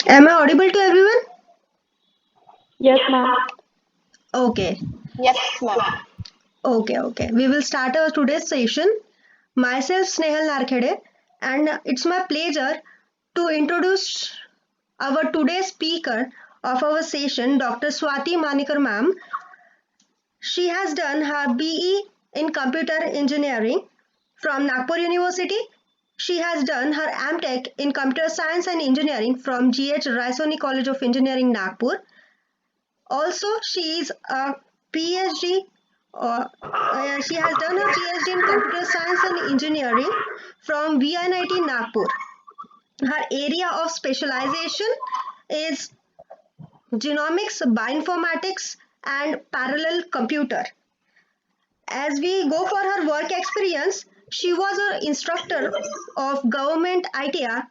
Am I audible to everyone? Yes, ma'am. Okay, Yes, ma'am. okay. We will start our today's session. Myself, Snehal Narkhede, and it's my pleasure to introduce our today's speaker of our session, Dr. Swati Manikar ma'am. She has done her BE in Computer Engineering from Nagpur University. She has done her MTech in Computer Science and Engineering from GH Raisoni College of Engineering, Nagpur. Also, she is a PhD. She has done her PhD in Computer Science and Engineering from VNIT Nagpur. Her area of specialization is genomics, bioinformatics, and parallel computer. As we go for her work experience, she was an instructor of government ITR,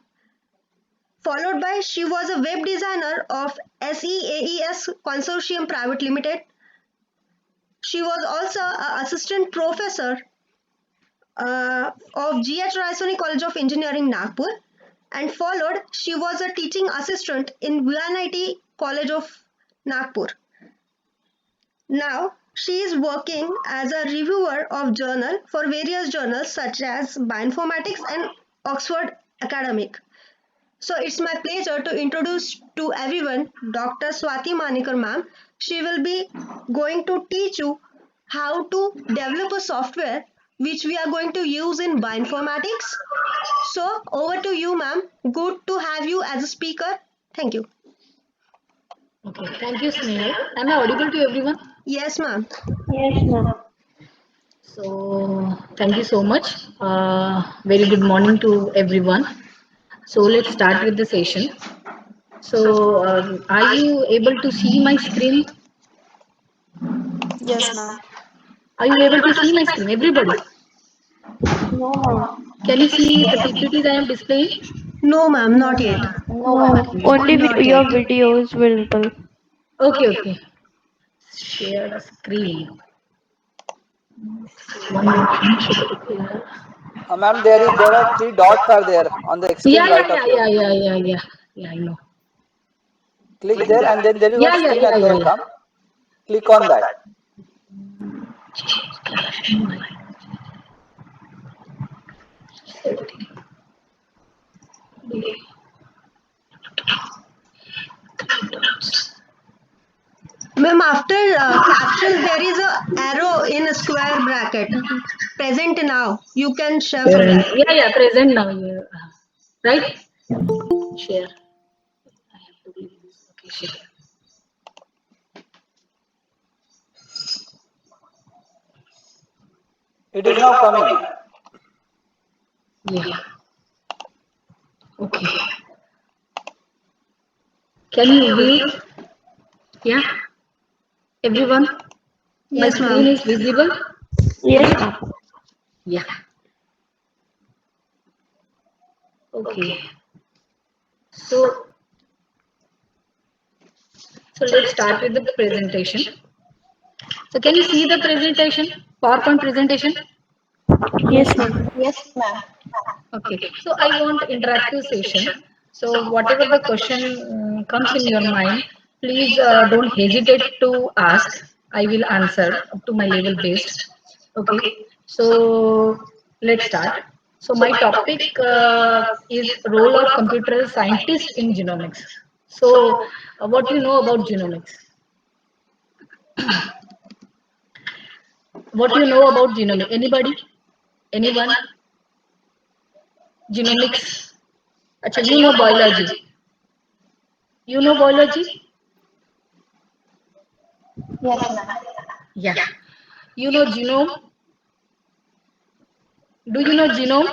followed by she was a web designer of SEAES Consortium Private Limited. She was also an assistant professor of GH Raisoni College of Engineering, Nagpur, and followed she was a teaching assistant in VNIT College of Nagpur. Now she is working as a reviewer of journal for various journals such as Bioinformatics and Oxford Academic. So it's my pleasure to introduce to everyone Dr. Swati Manikar ma'am. She will be going to teach you how to develop a software which we are going to use in bioinformatics. So over to you ma'am. Good to have you as a speaker. Thank you. Okay, thank you, Snehal. Am I audible to everyone? Yes ma'am. Yes, ma'am. So, thank you so much. Very good morning to everyone. So, let's start with the session. So, are you able to see my screen? Yes, ma'am. Are you able to see my screen? Everybody, No, ma'am. can you see the PPTs I am displaying? No ma'am, No, not yet. ma'am. No, No, ma'am. only Not yet. your video is visible. Okay. Share the screen. One minute. Should be clear. Ma'am, there are three dots are there on the extreme Yeah, right of you. Yeah, I know. Click there and then there is one screen again will Yeah. come. Click on that. Ma'am, after captions, there is a arrow in a square bracket. Present now. You can share for that. Yeah, present now. Yeah. Right? Share. I have to leave this. Okay, share. It is now coming. Yeah. Okay. Can you view? Yeah. Everyone, my Yes, screen ma'am. is visible. Yes, ma'am. Yeah. Okay. So, so let's start with the presentation. So, can you see the presentation? PowerPoint presentation? Yes, ma'am. Yes, ma'am. Okay, so I want interactive session. So whatever the question comes in your mind, please don't hesitate to ask. I will answer up to my level best. Okay, so let's start. So my topic is role of computer scientist in genomics. So what you know about genomics? What you know about genomics? Anybody? Anyone? Genomics. Acha, you know biology. You know biology? Yes, ma'am. Yeah. You know genome? Do you know genome?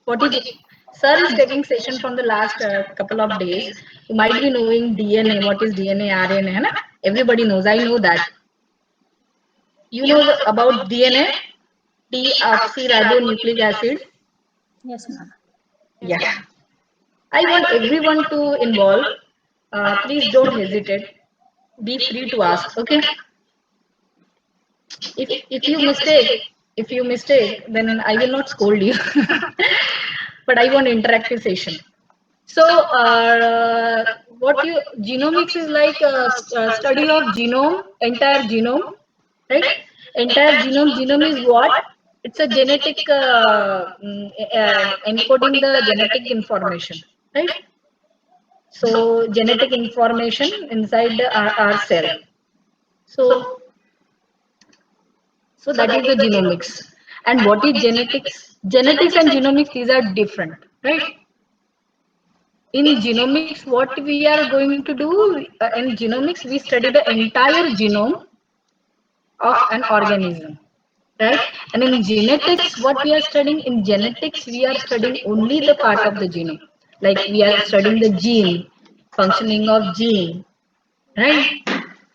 What is it? Sir is taking session from the last couple of days. You might be knowing DNA. What is DNA, RNA? है ना? Everybody knows. I know that. You know about DNA? Deoxyribonucleic acid. Yes, ma'am. Yeah. I want everyone to involve. Please don't hesitate. Be free to ask. Okay. If you mistake, then I will not scold you. But I want interactive session. So, what you genomics is like a study of genome, entire genome, right? Entire genome is what? It's a genetic encoding the genetic information, right? So genetic information inside our cell. So that is the genomics. And what is genetics? Genetics and genomics, these are different, right? In genomics, what we are going to do, in genomics, we study the entire genome of an organism, right? And in genetics, what we are studying, in genetics, we are studying only the part of the genome. Like we are studying the gene, functioning of gene, right?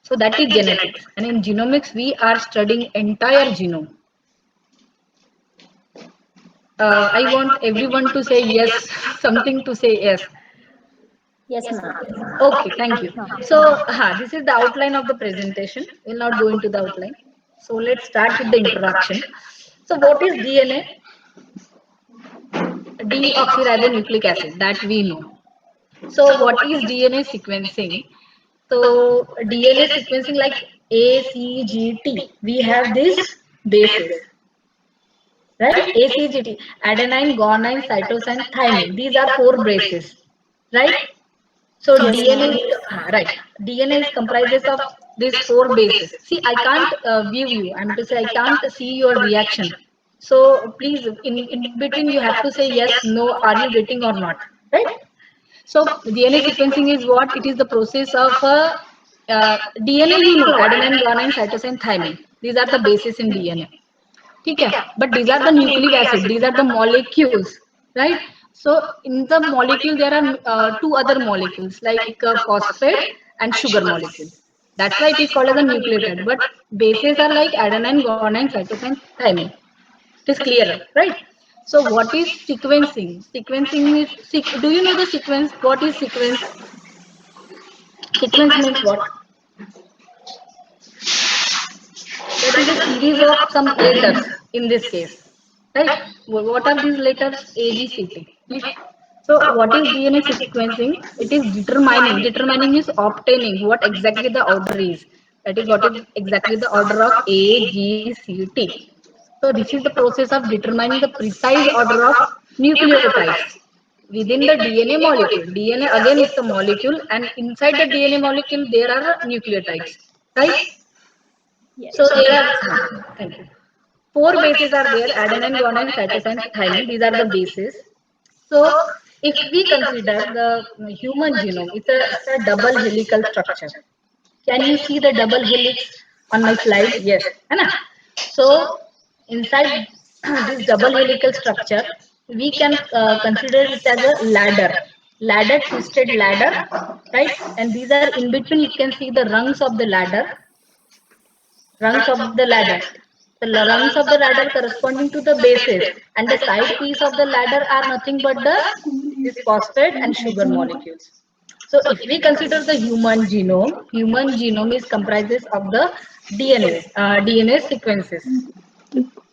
So that is genetics. And in genomics, we are studying entire genome. I want everyone to say yes, something to say yes. Yes, ma'am. Okay, thank you. So, this is the outline of the presentation. We'll not go into the outline. So, let's start with the introduction. So, what is DNA? Deoxyribonucleic acid, that we know. So, what is DNA sequencing? So, DNA sequencing like ACGT, we have these bases, right? ACGT, adenine, guanine, cytosine, thymine. These are four bases, right? So Yes, DNA ma'am. is right. DNA is comprises of these four bases. See, I can't view you. I'm to say I can't see your reaction. So please, in between, you have to say yes, no. Are you getting or not? Right. So DNA sequencing is what? It is the process of DNA. You know, adenine, guanine, cytosine, thymine. These are the bases in DNA. Okay, but these are the nucleic acid. These are the molecules, right? So in the molecule there are two other molecules like phosphate and sugar molecule. That's why it is called as a nucleotide. But bases are like adenine, guanine, cytosine, thymine. It is clear, right? So what is sequencing? Sequencing is do you know the sequence? What is sequence? Sequence means what? That is a series of some letters in this case, right? What are these letters? AGCT. So what is DNA sequencing? It is determining. Determining is obtaining what exactly the order is. That is what is exactly the order of AGCT. So this is the process of determining the precise order of nucleotides within the DNA molecule. DNA again is the molecule, and inside the DNA molecule there are nucleotides, right? So there are, thank you. Four bases are there: adenine, guanine, cytosine, thymine. These are the bases. So if we consider the human genome, it's a double helical structure. Can you see the double helix on my slide? Yes. Anna? So inside this double helical structure, we can consider it as a ladder, twisted ladder, right? And these are in between. You can see the rungs of the ladder, rungs of the ladder. The rungs of the ladder corresponding to the bases, and the side piece of the ladder are nothing but the this phosphate and sugar molecules. So if we consider the human genome is comprises of the DNA sequences,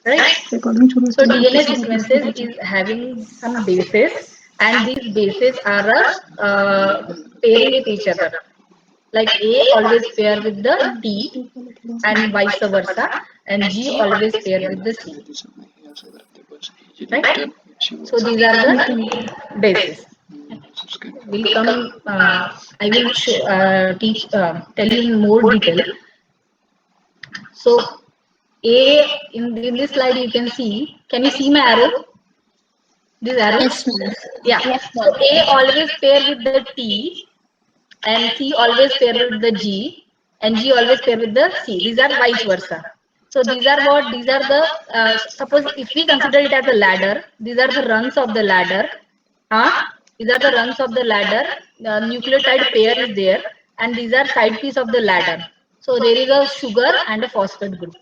right? So DNA sequences is having some bases, and these bases are pairing with each other. Like A always pair with the T and vice versa, and G always pair with the C, right? So these are the bases. Will come. I will tell you in more detail. So A in this slide you can see. Can you see my arrow? This arrow? Yes, ma'am. Yeah. So A always pair with the T, and C always pair with the G, and G always pair with the C. These are vice versa. So these are what? These are the, suppose if we consider it as a ladder, these are the rungs of the ladder. Huh? These are the rungs of the ladder. The nucleotide pair is there, and these are side piece of the ladder. So there is a sugar and a phosphate group.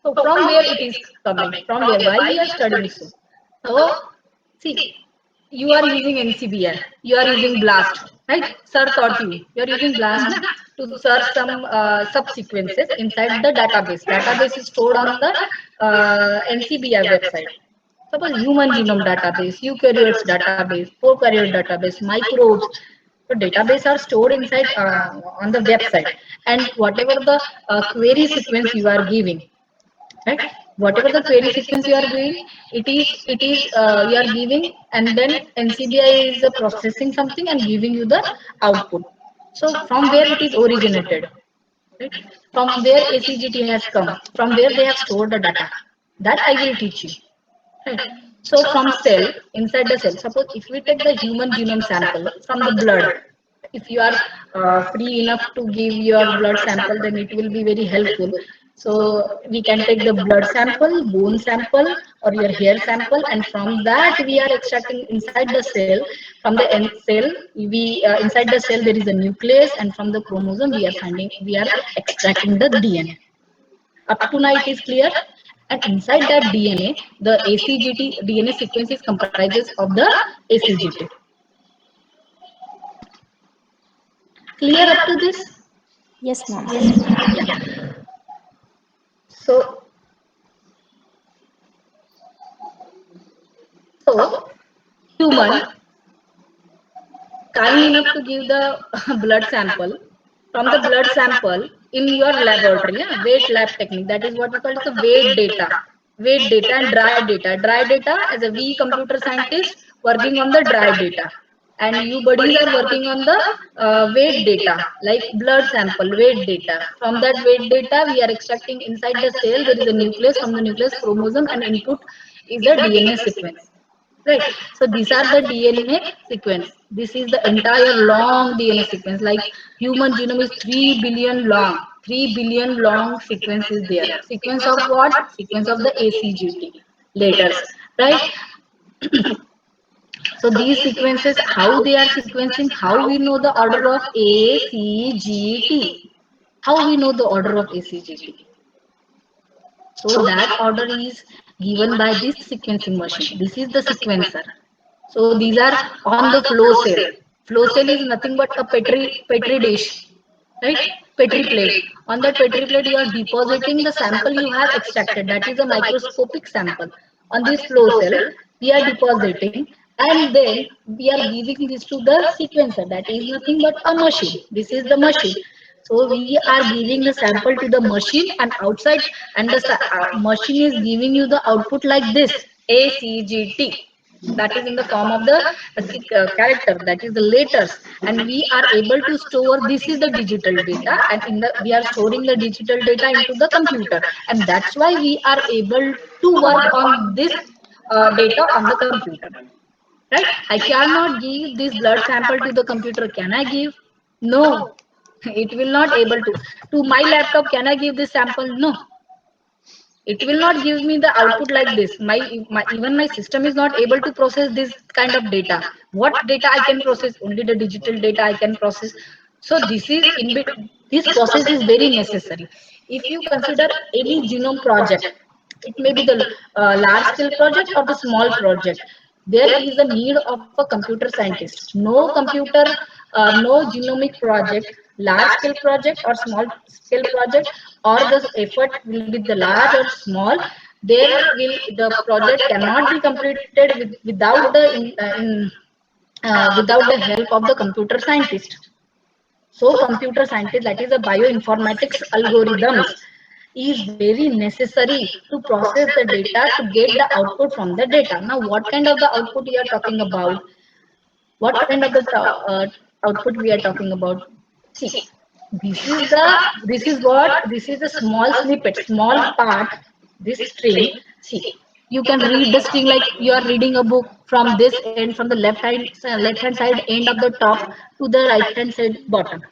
So from where it is coming? From where? Why we are studying so? So see, you are using NCBR, you are using BLAST, right? Sir taught you. You are using BLAST na, to search some subsequences inside the database. Database is stored on the NCBR website. Suppose human genome database, eukaryotes database, prokaryote database, microbes. So database are stored inside on the website, and whatever the query sequence you are giving, right? Whatever the query sequence you are giving, it is you are giving, and then NCBI is processing something and giving you the output. So from where it is originated, right? From where ACGT has come, from where they have stored the data, that I will teach you. Right. So from cell, inside the cell, suppose if we take the human genome sample from the blood, if you are free enough to give your blood sample, then it will be very helpful. So we can take the blood sample, bone sample, or your hair sample, and from that we are extracting inside the cell. From the cell, we inside the cell there is a nucleus, and from the chromosome we are extracting the DNA. Up to now it is clear. And inside that DNA, the ACGT DNA sequence is comprises of the ACGT. Clear up to this? Yes, ma'am. Yeah. So, so human kind enough to give the blood sample. From the blood sample in your laboratory, yeah, weight lab technique, that is what we call it the weight data and dry data. As a we computer scientist working on the dry data, and you buddies are working on the weight data, like blood sample weight data. From that weight data we are extracting inside the cell, there is a nucleus, from the nucleus chromosome, and input is a DNA sequence. Right. So these are the DNA sequence. This is the entire long DNA sequence. Like human genome is 3 billion long. 3 billion long sequence is there. Sequence of what? Sequence of the ACGT letters. Right. So these sequences, how they are sequencing, how we know the order of ACGT. How we know the order of ACGT? So that order is given by this sequencing machine. This is the sequencer. So these are on the flow cell. Flow cell is nothing but a petri dish, right? Petri plate. On that petri plate, you are depositing the sample you have extracted. That is a microscopic sample. On this flow cell, we are depositing, and then we are giving this to the sequencer. That is nothing but a machine. This is the machine. So we are giving the sample to the machine, and outside, and the machine is giving you the output like this, ACGT. That is in the form of the character, that is the letters, and we are able to store, this is the digital data, and in the we are storing the digital data into the computer, and that's why we are able to work on this data on the computer, right? I cannot give this blood sample to the computer. Can I give? No. It will not able to my laptop. Can I give this sample? No. It will not give me the output like this. My even my system is not able to process this kind of data. What data I can process? Only the digital data I can process. So this is this process is very necessary. If you consider any genome project, it may be the large scale project or the small project, there is a need of a computer scientist. No computer, no genomic project, large scale project or small scale project, or the effort will be the large or small, there will the project cannot be completed without the without the help of the computer scientist. So computer scientist, that is a bioinformatics algorithms, is very necessary to process the data to get the output from the data. Now, what kind of the output we are talking about? What kind of the output we are talking about? See, this is what, this is a small snippet, small part, this string. See, you can read the string like you are reading a book from this end, from the left hand side end of the top to the right hand side bottom.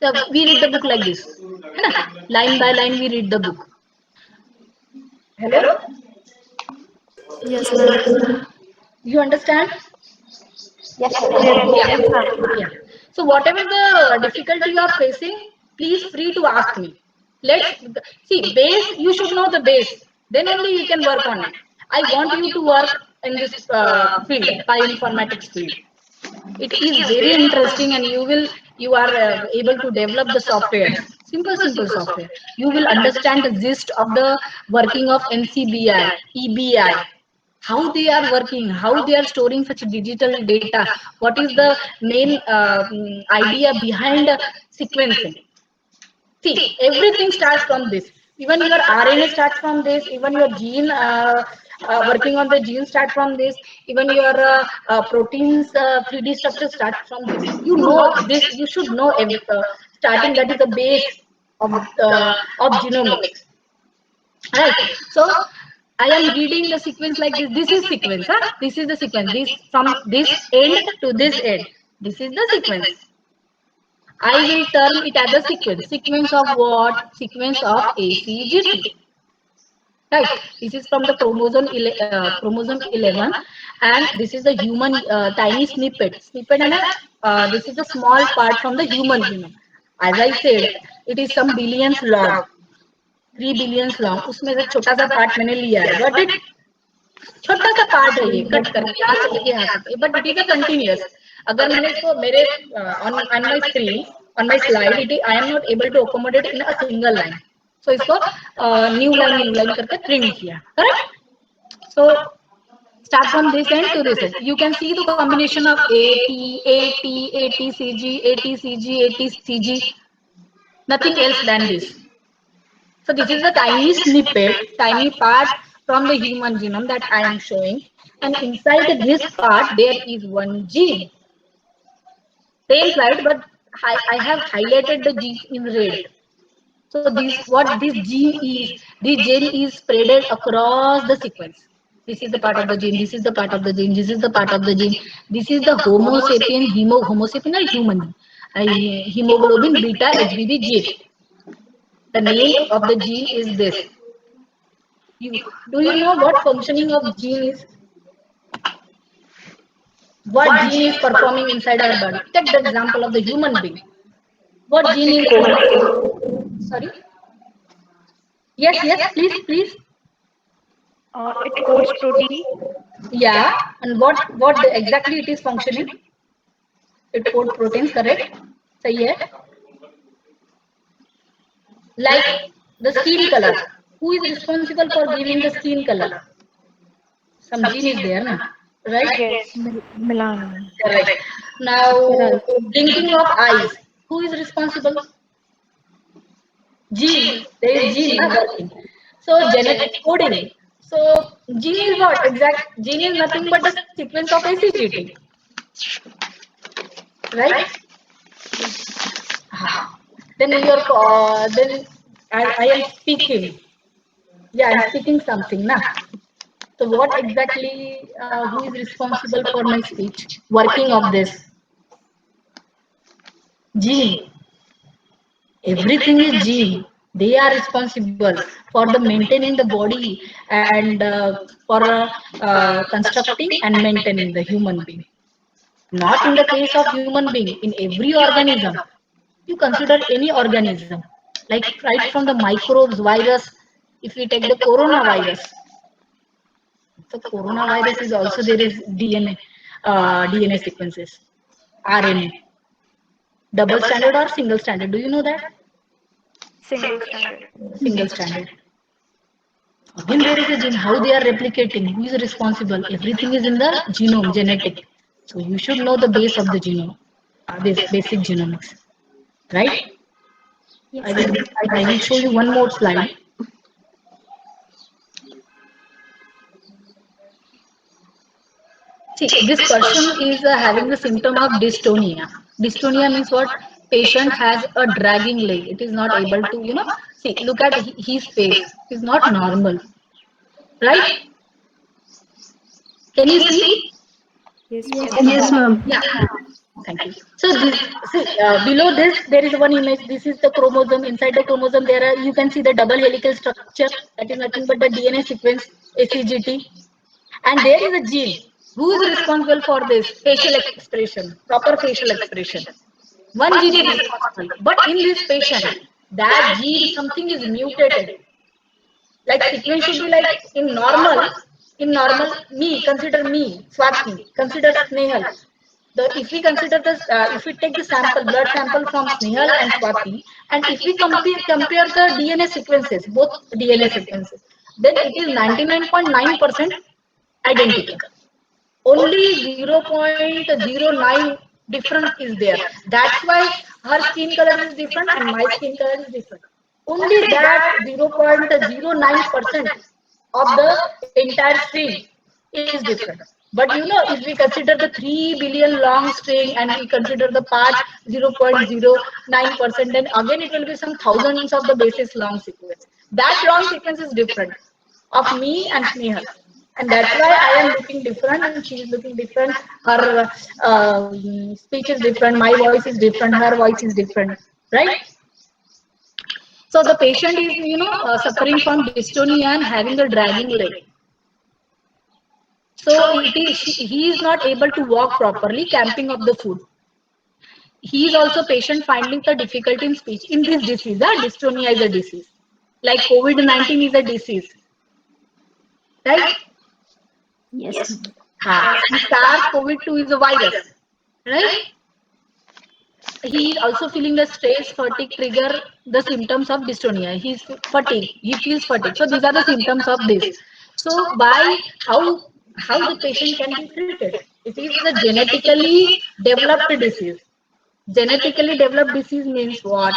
So we read the book like this, है ना? Line by line we read the book. Hello, Yes, ma'am. you understand? Yes, ma'am. Yeah. Yeah. So whatever the difficulty you are facing, please free to ask me. Let's see base. You should know the base. Then only you can work on it. I want you to work in this field, bioinformatics field. It is very interesting, and you are able to develop the softwares. Simple software. You will understand the gist of the working of NCBI, EBI. how they are working, how they are storing such digital data, what is the main idea behind sequencing. See, everything starts from this. Even your RNA starts from this. Even your gene, working on the gene start from this. Even your proteins 3D structure start from this. You know this. You should know starting. That is the base of genomics, right? So I am reading the sequence like this. This is sequence, huh? This is the sequence. This from this end to this end. This is the sequence. I will term it as a sequence. Sequence of what? Sequence of ACGT. Right. This is from the chromosome 11, and this is the human tiny snippet. Snippet, and this is the small part from the human genome. As I said, it is some billions long, 3 billions long. उसमें से छोटा सा part मैंने लिया है. Got it? छोटा सा part है ये, कट करके यहाँ से लेके यहाँ तक, but it is a continuous. अगर मैंने इसको मेरे on my screen, on my slide, it I am not able to accommodate in a single line. So इसको न्यू लाइन करके प्रिंट किया. Correct. So start from this end to this end. You can see the combination of ATCG, ATCG, ATCG, nothing else than this. So this is the tiny snippet, tiny part from the human genome that I am showing. And inside this part, there is one gene. Same slide, but I have highlighted the gene in red. So this, what this gene is spreaded across the sequence. This is the part of the gene, this is the part of the gene, this is the part of the gene. This is the Homo sapien, Homo sapien or human, hemoglobin beta HBB gene. The name of the gene is this. Do you know what functioning of gene is? What gene is performing inside our body? Take the example of the human being. What gene is? Sorry. Yes, please. It codes protein. Yeah, and what exactly it is functioning? It codes proteins, correct? सही है. Like the skin color. Who is responsible for giving the skin color? Some gene is there, na? Right? Yes. Milan. Correct. Now, blinking of eyes. Who is responsible? Gene. There is gene working. So genetic coding. So gene is what? Exact gene is nothing but the sequence of ACGT. Right? Then then I am speaking. Yeah, I'm speaking something, na. So what exactly? Who is responsible for my speech? Working of this gene. Everything is gene. They are responsible for the maintaining the body and for constructing and maintaining the human being. Not in the case of human being, in every organism. You consider any organism, like right from the microbes, virus. If we take the coronavirus, so coronavirus is also there is DNA sequences, RNA. Double stranded or single stranded? Do you know that? Single stranded. Single stranded. Again, there is a gene. How they are replicating? Who is responsible? Everything is in the genome, genetic. So you should know the base of the genome, this basic genomics, right? I will show you one more slide. See, this person is having the symptom of dystonia. Dystonia means what? Patient has a dragging leg. It is not able to, see, look at his face. It is not normal. Right? Can you see? Yes, ma'am. Yeah. Thank you. So below this, there is one image. This is the chromosome. Inside the chromosome, you can see the double helical structure. That is nothing but the DNA sequence, ACGT. And there is a gene. Who is responsible for this? Facial expression, proper facial expression. One gene is responsible. But in this patient, that gene, something is mutated. Like sequence should be like in normal, consider me, Swati, consider Snehal. If we consider this, if we take the blood sample from Snehal and Swati, and if we compare the DNA sequences, both DNA sequences, then it is 99.9% identical. Only 0.09 difference is there. That's why her skin color is different and my skin color is different. Only that 0.09% of the entire string is different. But you know, if we consider the 3 billion long string and we consider the part 0.09%, then again it will be some thousands of the bases long sequence. That long sequence is different of me and Snehal. And that's why I am looking different and she is looking different. Her speech is different, my voice is different, her voice is different, right? So the patient is, suffering from dystonia and having a dragging leg. So he is not able to walk properly, camping of the food. He is also patient finding the difficulty in speech. In this disease, dystonia is a disease. Like COVID-19 is a disease, right? Yes, ma'am. And SARS-CoV-2 is a virus, right? He is also feeling the stress, fatigue trigger the symptoms of dystonia. He's fatigue. He feels fatigue. So these are the symptoms of this. So how the patient can be treated? It is a genetically developed disease. Genetically developed disease means what?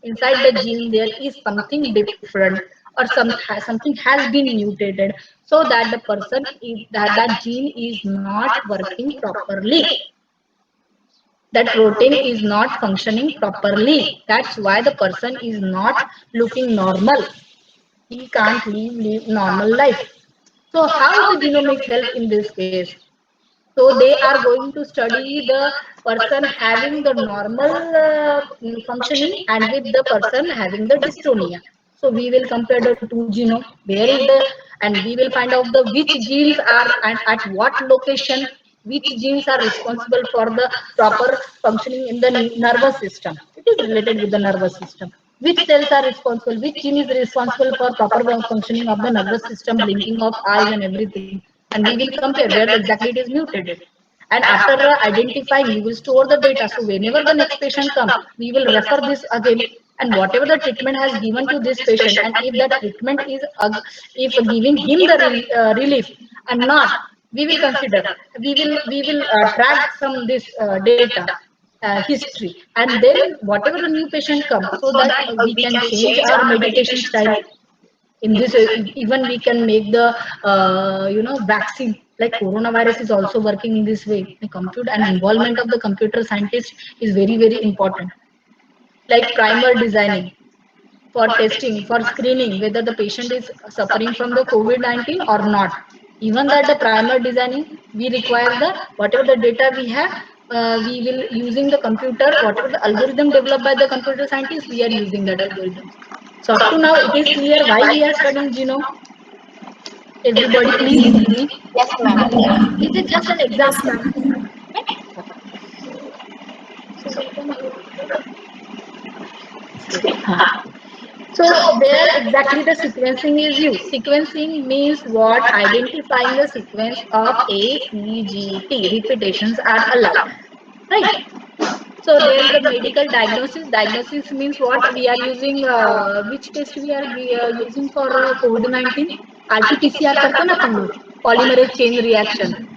Inside the gene there is something different or something has been mutated so that the person is that gene is not working properly. That protein is not functioning properly. That's why the person is not looking normal. He can't live normal life. So how the genomics help in this case? So they are going to study the person having the normal functioning and with the person having the dystonia. So we will compare the two genome. Where is the and we will find out the which genes are and at what location which genes are responsible for the proper functioning in the nervous system. It is related with the nervous system. Which cells are responsible? Which gene is responsible for proper functioning of the nervous system, blinking of eyes and everything? And we will compare where exactly it is mutated. And after identifying, we will store the data. So whenever the next patient comes, we will refer this again. And whatever the treatment has given to this patient, and if that treatment is if giving him the relief and not, we will consider. We will track some this data history, and then whatever the new patient comes, so that we can change our medication style. In this even we can make the vaccine, like coronavirus is also working in this way. The computer and involvement of the computer scientist is very, very important, like primer designing for testing, for screening whether the patient is suffering from the COVID-19 or not. Even that the primer designing, we require the whatever the data we have, we will using the computer, whatever the algorithm developed by the computer scientists, we are using that algorithm. So up to now, it is clear why we are studying genome. Everybody, please tell me. Yes, ma'am. This is just an example. So where exactly the sequencing is used. Sequencing means what? Identifying the sequence of ACGT. Repetitions are allowed. Right? So there is the medical diagnosis. Diagnosis means what? We are using which test we are using for COVID-19? RT-PCR करते ना अपन लोग. Polymerase chain reaction.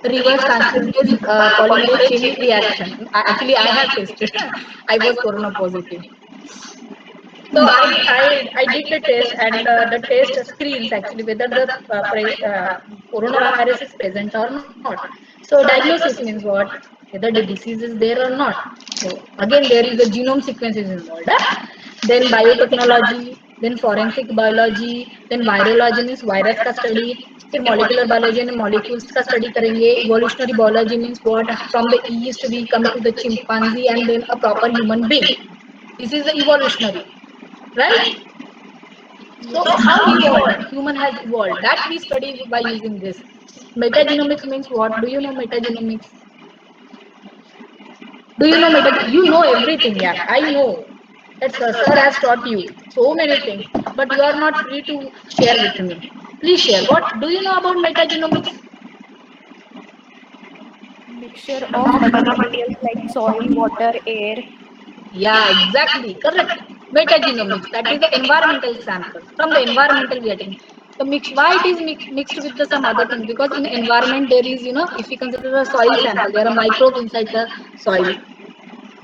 Reverse transcriptase polymerase chain reaction. Actually, I have tested. I was corona positive. So I did the test, and the test screens actually whether the coronavirus is present or not. So diagnosis means what? Whether the disease is there or not. So again there is a genome sequences involved. Then biotechnology, then forensic biology, then virology means virus का study. फिर molecular biology and molecules का study करेंगे. Evolutionary biology means what? From the yeast we come to the chimpanzee and then a proper human being. This is the evolutionary. Right? So how evolved? Human has evolved. That we study by using this. Metagenomics means what? Do you know metagenomics? Do you know You know everything, yeah. I know. That sir has taught you so many things, but you are not free to share with me. Please share. What do you know about metagenomics? Mixture of other materials like soil, water, air. Yeah, exactly. Correct. Metagenomics. That is the environmental sample. From the environmental we are taking. So mixed, why it is mixed with the some other thing? Because in environment there is, if you consider a soil sample, there are microbes inside the soil,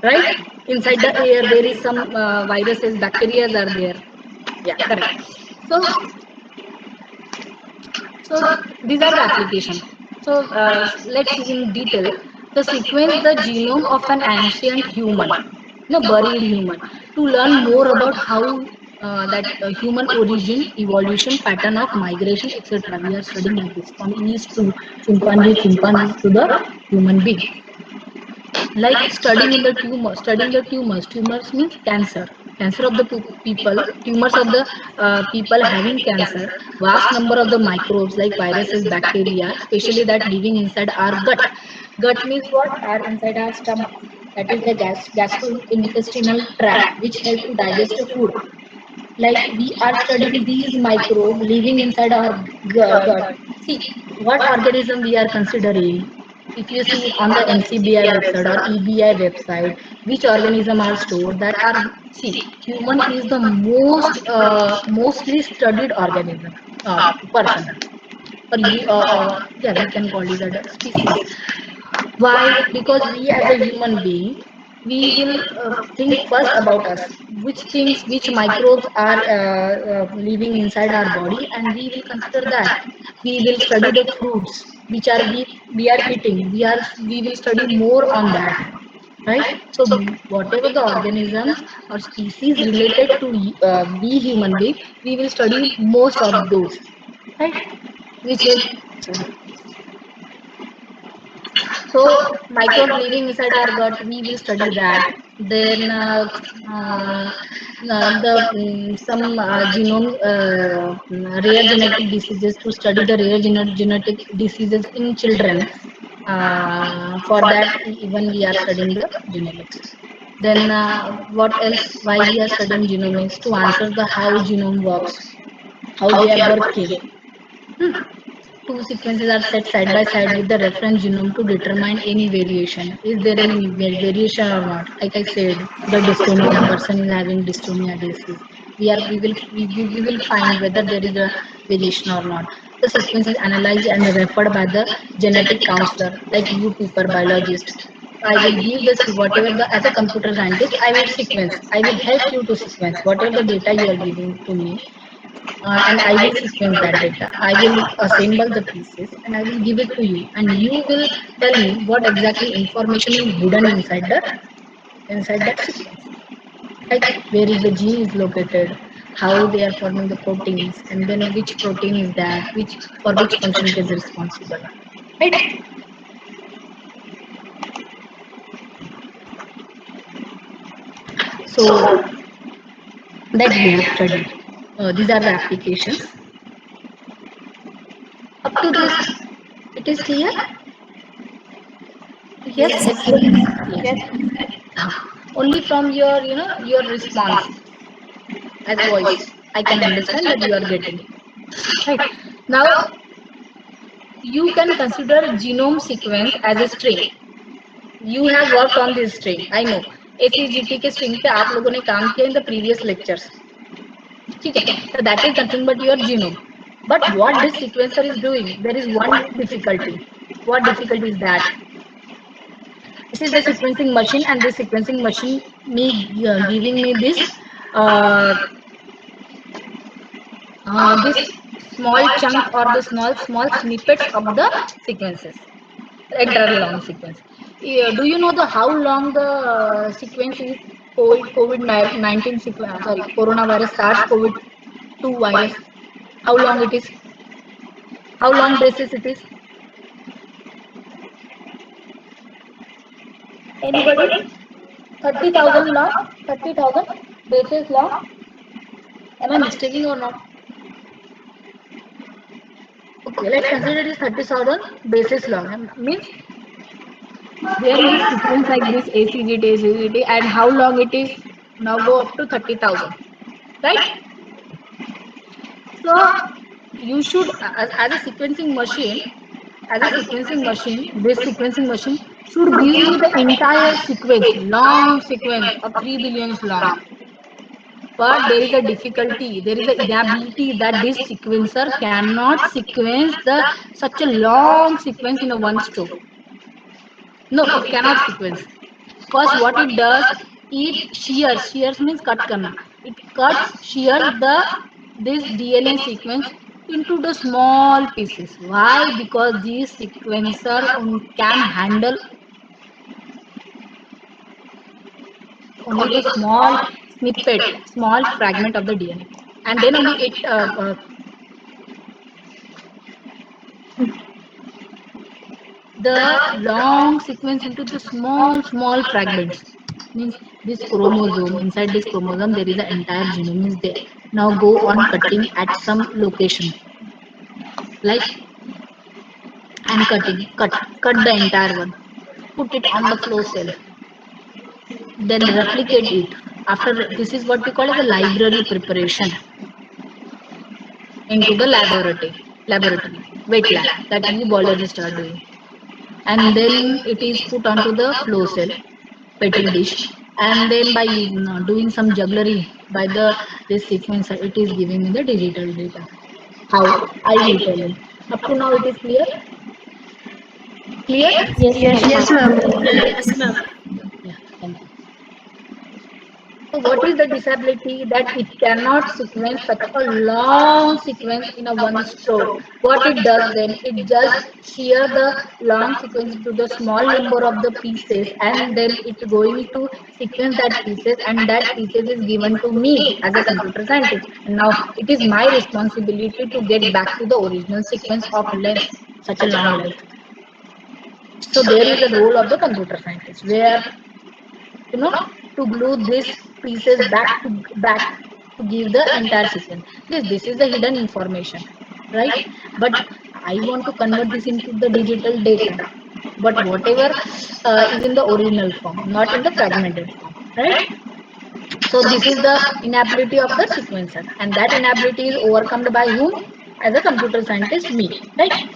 right? Inside the air, there is some viruses, bacteria are there. Yeah, correct. So, so these are the application. So let's see in detail. So sequence the genome of an ancient human, buried human, to learn more about how that human origin, evolution, pattern of migration, etc. We are studying like this from yeast to chimpanzees to the human being. Like studying in the studying the tumors means cancer of the people, tumors of the people having cancer, vast number of the microbes like viruses, bacteria, especially that living inside our gut means what, are inside our stomach, that is the gastrointestinal tract, which help to digest the food. Like we are studying these microbes living inside our gut. See what organism we are considering. If you see on the NCBI website or EBI website, which organism are stored, that are, see, human is the mostly studied organism, person, or you, yeah, we can call it a species. Why? Because we as a human being, we will think first about us, which things, which microbes are living inside our body, and we will consider that. We will study the fruits which are we are eating. We will study more on that, right? So whatever the organisms or species related to we human being, we will study most of those, right? Which help. Sorry. So microbes living inside our gut, we will study that. Then some genome rare genetic diseases, to study the rare genetic diseases in children. For that, even we are studying the genomics. Then what else? Why we are studying genomics? To answer the how genome works, how they are working. Two sequences are set side by side with the reference genome to determine any variation. Is there any variation or not? Like I said, the dystonia, person is having dystonia disease. We will find whether there is a variation or not. The sequence is analyzed and referred by the genetic counselor, like you people biologist. I will give this whatever the, as a computer scientist, I will sequence. I will help you to sequence whatever the data you are giving to me, and I will sequence that data. I will assemble the pieces and I will give it to you, and you will tell me what exactly information is hidden inside that sequence. Like where is the gene is located, how they are forming the proteins, and then which protein is that, which for which function it is responsible. Right? So that we have studied. These are the applications. Up to this, it is clear? Yes. Yes, Yes. actually. Yes. Yes. Only from your, your response as voice, I can understand that you are getting. Right. Now, you can consider genome sequence as a string. You have worked on this string. I know. ACGT के string पे आप लोगों ने काम किया in the previous lectures. ठीक है? So that is nothing but your genome. But what this sequencer is doing, there is one difficulty. What difficulty is that? This is the sequencing machine, and this sequencing machine giving me this uh, this small chunk or the small snippets of the sequences, entire long sequence. Do you know the how long the sequence is? COVID-19 sequence, sorry, coronavirus SARS-CoV-2 virus. How long it is? How long basis it is? Anybody? 30,000 long? 30,000 bases long? Am I mistaking or not? Okay, let's consider it is 30,000 bases long. Means there is a sequence like this ACGT, and how long it is? Now go up to 30,000, right? So you should, as a sequencing machine, this sequencing machine should give me the entire sequence, long sequence of 3 billions long. but there is a difficulty, there is an inability that this sequencer cannot sequence the such a long sequence in a one stroke. No, it cannot sequence. First, what it does, it shears means cut karna. It cuts, shears this DNA sequence into the small pieces. Why? Because this sequencer can handle only the small snippet, small fragment of the DNA, and then only it the long sequence into the small fragments. Means this chromosome, inside this chromosome there is an entire genome is there. Now go on cutting at some location, like I'm cutting, cut the entire one, put it on the flow cell, then replicate it. After, this is what we call as a library preparation into the laboratory, wet lab that we biologists are doing, and then it is put onto the flow cell, petri dish, and then by doing some jugglery by the this sequencer, it is giving me the digital data. How? I will tell you. Up to now it is clear? Clear? Yes, Yes, ma'am. ma'am. Yes, ma'am. Yeah, thank you. So what is the disability? That it cannot sequence such a long sequence in a one stroke. What it does then, it just shear the long sequence to the small number of the pieces, and then it going to sequence that pieces, and that pieces is given to me as a computer scientist. And now it is my responsibility to get back to the original sequence of length, such a long length. So there is a role of the computer scientist where, you know, to glue these pieces back to give the entire sequence. This is the hidden information, right? But I want to convert this into the digital data, but whatever is in the original form, not in the fragmented form, right? So this is the inability of the sequencer, and that inability is overcome by whom? As a computer scientist, me, right?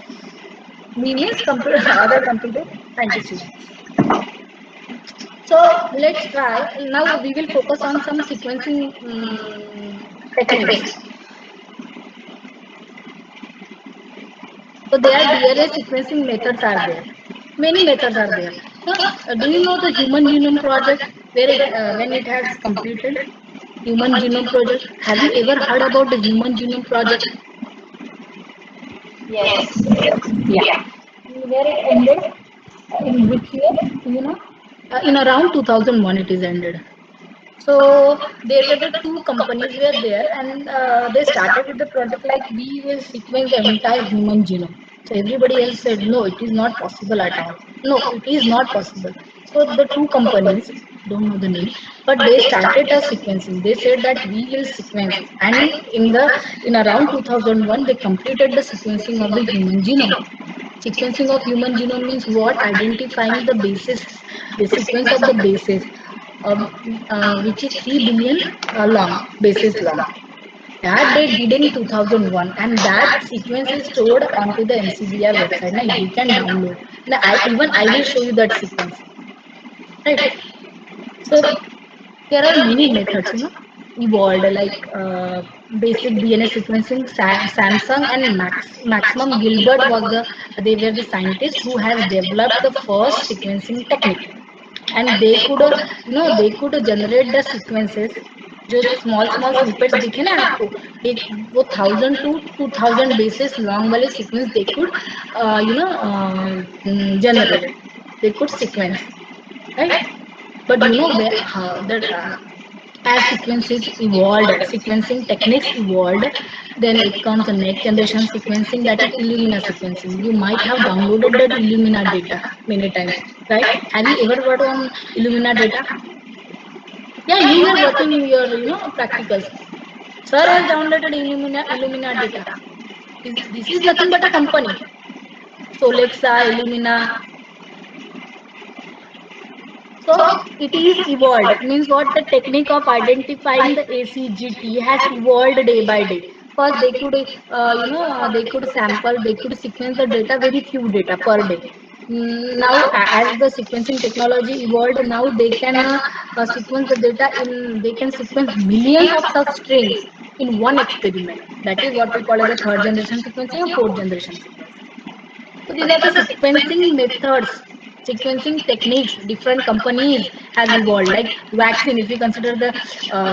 Me means computer other computer scientist. So let's try. Now we will focus on some sequencing techniques. So there are DNA sequencing methods are there. Many methods are there. Do you know the Human Genome Project, where it when it has completed? Human Genome Project. Have you ever heard about the Human Genome Project? Yes. Yeah. Where it ended? In which year? You know? In around 2001 it is ended. So there were the two companies were there, and they started with the project like we will sequence the entire human genome. So everybody else said no, it is not possible at all. No, it is not possible. So the two companies, don't know the name, but they started a sequencing. They said that we will sequence, and in around 2001 they completed the sequencing of the human genome. Sequencing of human genome means what? Identifying the basis, the sequence of the basis, which is 3 billion long, bases long. That they did in 2001, and that sequence is stored onto the NCBR website. Now you can download. Now I will show you that sequence, right? So there are many methods, evolved, like basic DNA sequencing. Samsung and Maximum Gilbert was they were the scientists who has developed the first sequencing technique, and they could they could generate the sequences. जो small snippets दिखे ना आपको, एक वो 1000 to 2000 bases long वाले sequence they could generate, they could sequence, right? But you know where how that as sequences evolved, sequencing techniques evolved, then it comes the next generation sequencing, that is Illumina sequencing. You might have downloaded that Illumina data many times, right? Have you ever worked on Illumina data? Yeah, you were working in your practicals. Sir has downloaded Illumina data. This is nothing but a company. Solexa, Illumina. So it is evolved. Means what? The technique of identifying the ACGT has evolved day by day. First, they could, they could sample, they could sequence the data, very few data per day. Now as the sequencing technology evolved, now they can sequence the data in, they can sequence millions of such strings in one experiment. That is what we call as a third generation sequencing or fourth generation sequencing. So these are the sequencing methods, sequencing techniques different companies has evolved. Like vaccine, if you consider the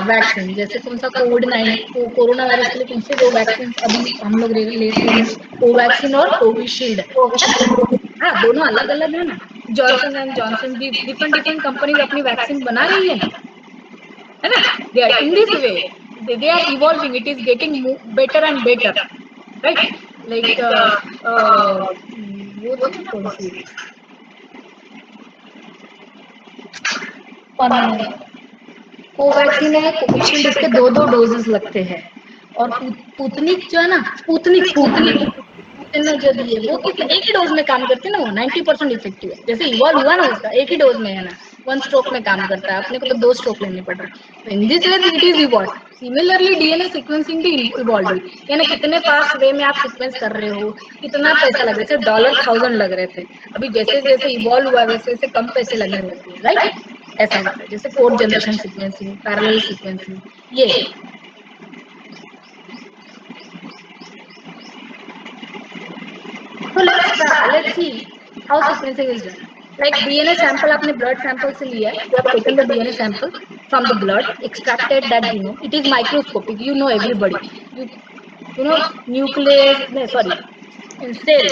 vaccine, जैसे कौन सा Covid 9 corona virus के लिए कौन से दो vaccine अभी हम लोग लेते हैं, कोवैक्सीन और कोविशील्ड, हाँ दोनों अलग अलग है ना. जॉनसन एंड जॉनसन भी डिफरेंट डिफरेंट कंपनीज अपनी वैक्सीन बना रही है ना. They are in this way, they are evolving, it is getting better and better, right? Like वो थी ना कौन सी कोवैक्सीन है, कोविशील्ड, इसके दो दो डोजेस लगते हैं. और पुतनिक जो है ना, स्पुतनिक स्पुतनिक जो भी है वो कितना एक ही डोज में काम करती है ना, वो 90% इफेक्टिव है. जैसे इवॉल्व हुआ ना उसका एक ही डोज में है ना, वन स्ट्रोक में काम करता है, अपने को तो दो स्ट्रोक लेने पड़ रहे. तो इन this way it is evolve. Similarly DNA sequencing भी इवॉल्व हुई, यानी कितने फास्ट वे में आप सीक्वेंस कर रहे हो, कितना पैसा लग रहा है. जैसे $1000 लग रहे थे, अभी जैसे जैसे इवॉल्व हुआ वैसे वैसे कम पैसे लगने लग गए, राइट? ऐसा होता है. जैसे fourth generation sequencing, parallel sequencing, ये है. So let's see how sequencing is done. Like DNA sample आपने blood sample से लिया है, you have taken the DNA sample from the blood, extracted that genome. It is microscopic. You know everybody. You know nucleus. No, sorry, in cell.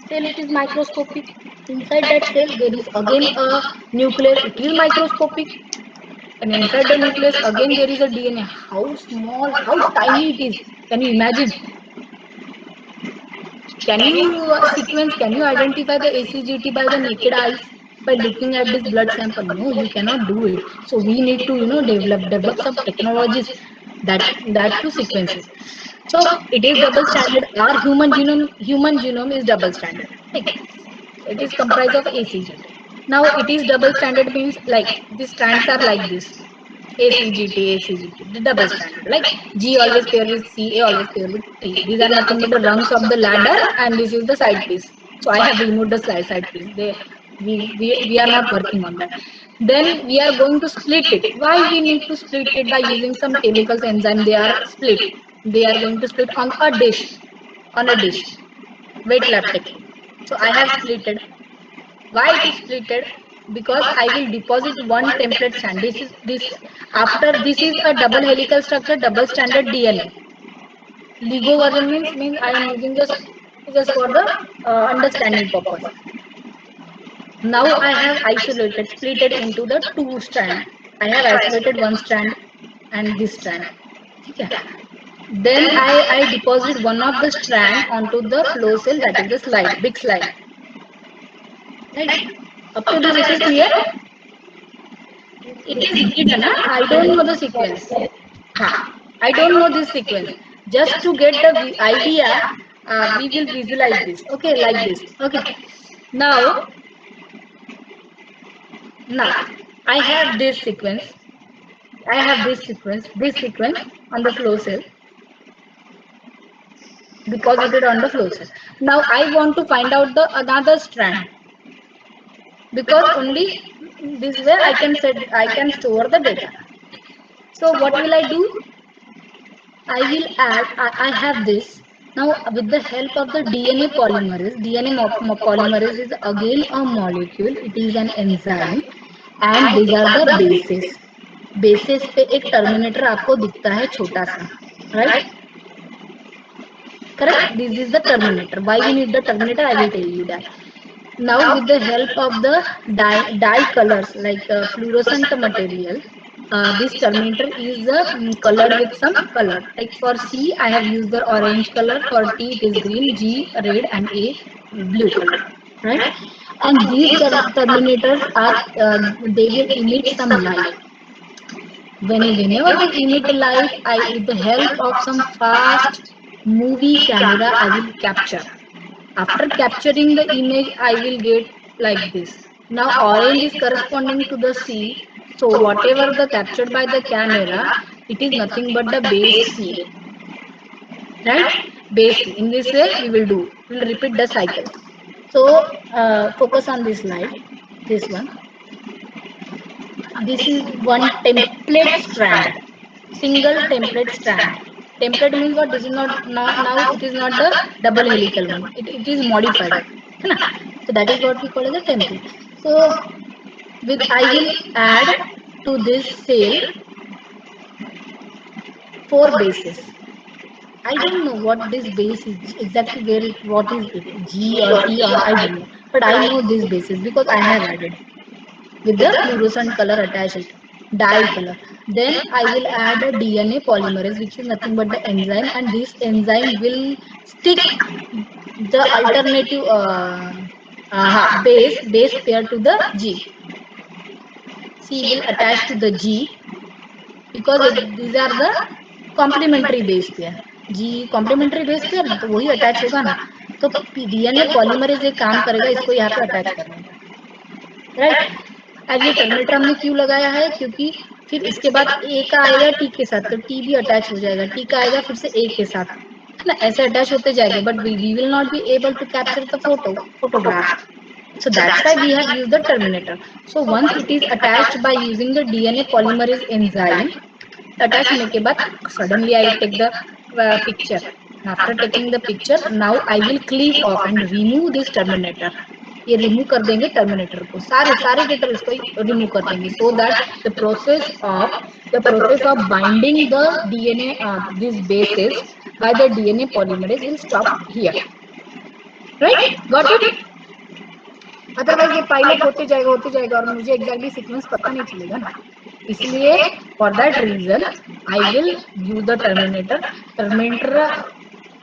Cell it is microscopic. Inside that cell there is again a nucleus. It is microscopic. And inside the nucleus again there is a DNA. How small, how tiny it is. Can you imagine? Can you sequence, can you identify the ACGT by the naked eyes by looking at this blood sample? No, you cannot do it. So we need to, develop some technologies that to sequence it. So it is double standard. Our human genome is double standard. Like, it is comprised of ACGT. Now it is double standard means like the strands are like this. ACGT, the double standard. Like G always pair with C, A always pair with T. These are nothing but the rungs of the ladder, and this is the side piece. So I have removed the side piece. We are not working on that. Then we are going to split it. Why we need to split it? By using some chemicals, enzyme. They are split. They are going to split on a dish, wet lab technique. So I have splitted. Why it is splitted? Because I will deposit one template strand. This is a double helical structure, double standard DNA. LIGO version means I am using just for the understanding purpose. Now I have isolated, splitted into the two strand. I have isolated one strand and this strand. Okay. Then I deposit one of the strand onto the flow cell, that is the slide, big slide. Right? Up to this it is clear? It is hidden. I don't know the sequence. I don't know this sequence. Just to get the idea, we will visualize this. Okay, like this. Okay. Now I have this sequence. This sequence on the flow cell, deposited on the flow cell. Now I want to find out the another strand, because only this way I can store the data. So what will I do? I will add, I have this. Now with the help of the DNA polymerase, polymerase is again a molecule, it is an enzyme, and these are the bases. Bases पे एक terminator आपको दिखता है छोटा सा, right? Correct? This is the terminator. Why we need the terminator? I will tell you that. Now with the help of the dye colors, like fluorescent material, this terminator is colored with some color. Like for C, I have used the orange color. For T, it is green. G, red, and A, blue color. Right? And these terminators are they will emit some light. Whenever they emit light, with the help of some fast movie camera, I will capture. After capturing the image, I will get like this. Now orange is corresponding to the C. So whatever the captured by the camera, it is nothing but the base C. Right? Base C. In this way, we will repeat the cycle. So focus on this slide, this one. This is one template strand, single template strand. Template means what? This is not now it is not the double helical one. It is modified. है ना? So that is what we call as a template. So with I will add to this cell 4 bases. I don't know what this base is exactly, where it, what is it, G or T or I don't know, but I know this bases because I have added with the fluorescent color attached, dye color. Then I will add a DNA polymerase, which is nothing but the enzyme, and this enzyme will stick the alternative base pair to the G. C will attach to the G because these are the complementary base pair. G complementary base pair ना, तो वही attach होगा ना. तो DNA polymerase एक काम करेगा इसको यहाँ पे अटैच करने का, राइट. अब ये टर्मिनेटर हमने क्यों लगाया है, क्योंकि फिर इसके बाद ए का आएगा टी के साथ, तो टी भी अटैच हो जाएगा, टी का आएगा फिर से ए के साथ, है ना, ऐसे अटैच होते जाएंगे. But we will not be able to capture the photograph. So that's why we have used the terminator. So once it is attached by using the DNA polymerase enzyme, attach होने के बाद suddenly I will take the picture. After taking the picture, now I will cleave off and remove this terminator. ये remove कर देंगे terminator को, सारे data इसको remove कर देंगे, so that the process of binding the DNA these bases by the DNA polymerase will stop here. Right? Got it? Otherwise ये pile up होते जाएगा और मुझे एग्जैक्टली सीक्वेंस पता नहीं चलेगा ना. इसलिए for that reason I will use the terminator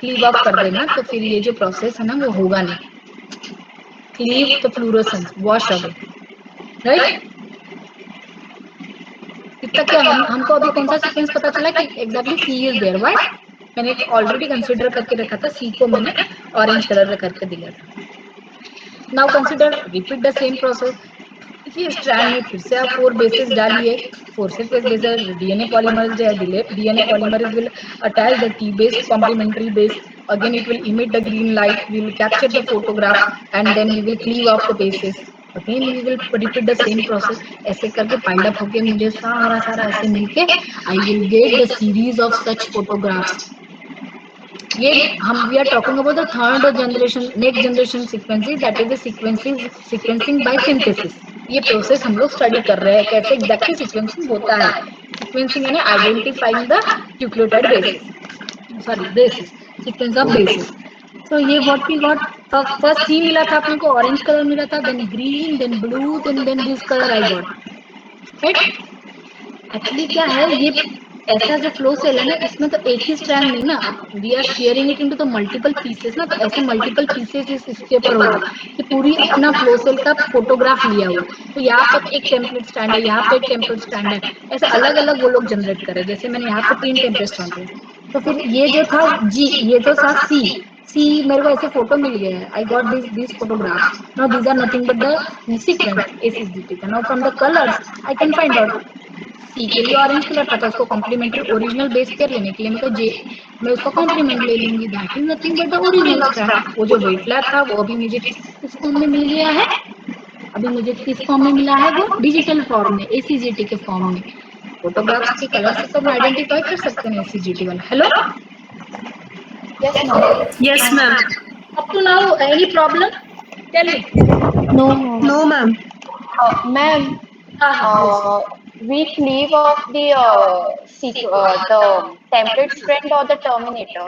cleave up कर देना, तो फिर ये जो प्रोसेस है ना वो होगा नहीं. Cleave the fluorescence, wash away, right. इतना क्या हमको अभी कौन सा सीक्वेंस पता चला कि exactly C is there. Why? मैंने ऑलरेडी कंसीडर करके रखा था, सी को मैंने ऑरेंज कलर करके दिया था. Now consider, repeat the same process. इसी स्ट्रैंड में फिर से आप 4 बेसेस डालिए. 4 से बेस डीएनए पॉलीमरेज जो है, DNA polymerase will attach the T base complementary base. Again it will emit the green light, we will capture the photograph and then we will cleave off the bases. Again we will repeat the same process. ऐसे करके pile up होके मुझे सारा ऐसे मिलके I will get the series of such photographs. ये हम we are talking about the third generation, next generation sequencing, that is the sequencing by synthesis. ये प्रोसेस हम लोग स्टडी कर रहे हैं कैसे एग्जैक्टली सीक्वेंसिंग होता है. सीक्वेंसिंग यानी identifying the nucleotide bases, bases, sequence of bases. तो ये what we got, first C मिला था अपने को, ऑरेंज कलर मिला था, then green, then blue, then this colour I got, right. Actually क्या है, ये ऐसा जो फ्लो सेल है ना, इसमें तो एक ही स्ट्रैंड नहीं ना, we are sharing it into the multiple pieces ना, तो ऐसे मल्टीपल पीसेस इसके ऊपर होगा कि पूरी अपना फ्लो सेल का फोटोग्राफ लिया हुआ. तो यहाँ पर एक टेम्पलेट स्टैंड है, यहाँ पे एक टेम्पलेट स्टैंड है, ऐसे अलग अलग वो लोग जनरेट करे. जैसे मैंने यहाँ पे 3 टेम्पलेट स्टैंड है, तो फिर ये जो था जी, ये जो था सी मेरे को ऐसे फोटो मिल गया है. I got this photographs. Now these are nothing but the sequence ACGT का. Now from the colours I can find out. C के लिए ऑरेंज कलर था, तो उसको कॉम्प्लीमेंट्री ओरिजिनल बेस पेयर लेने के लिए मैं जे मैं उसको कॉम्प्लीमेंट ले लूंगी. That is nothing but the original strand. वो जो वेट लैब था वो अभी मुझे किस फॉर्म में मिल गया है, अभी मुझे किस फॉर्म में मिला है, वो डिजिटल फॉर्म में, एसीजीटी के फॉर्म में. फोटोग्राफ्स के कलर से तो आइडेंटिफाई कर सकते हैं एसीजीटी वाला. Hello, Yes, ma'am. Yes, ma'am. Up to now any problem, tell me. No, ma'am. No, ma'am. Ma'am, हाँ हाँ, we cleave off the template strand or the terminator.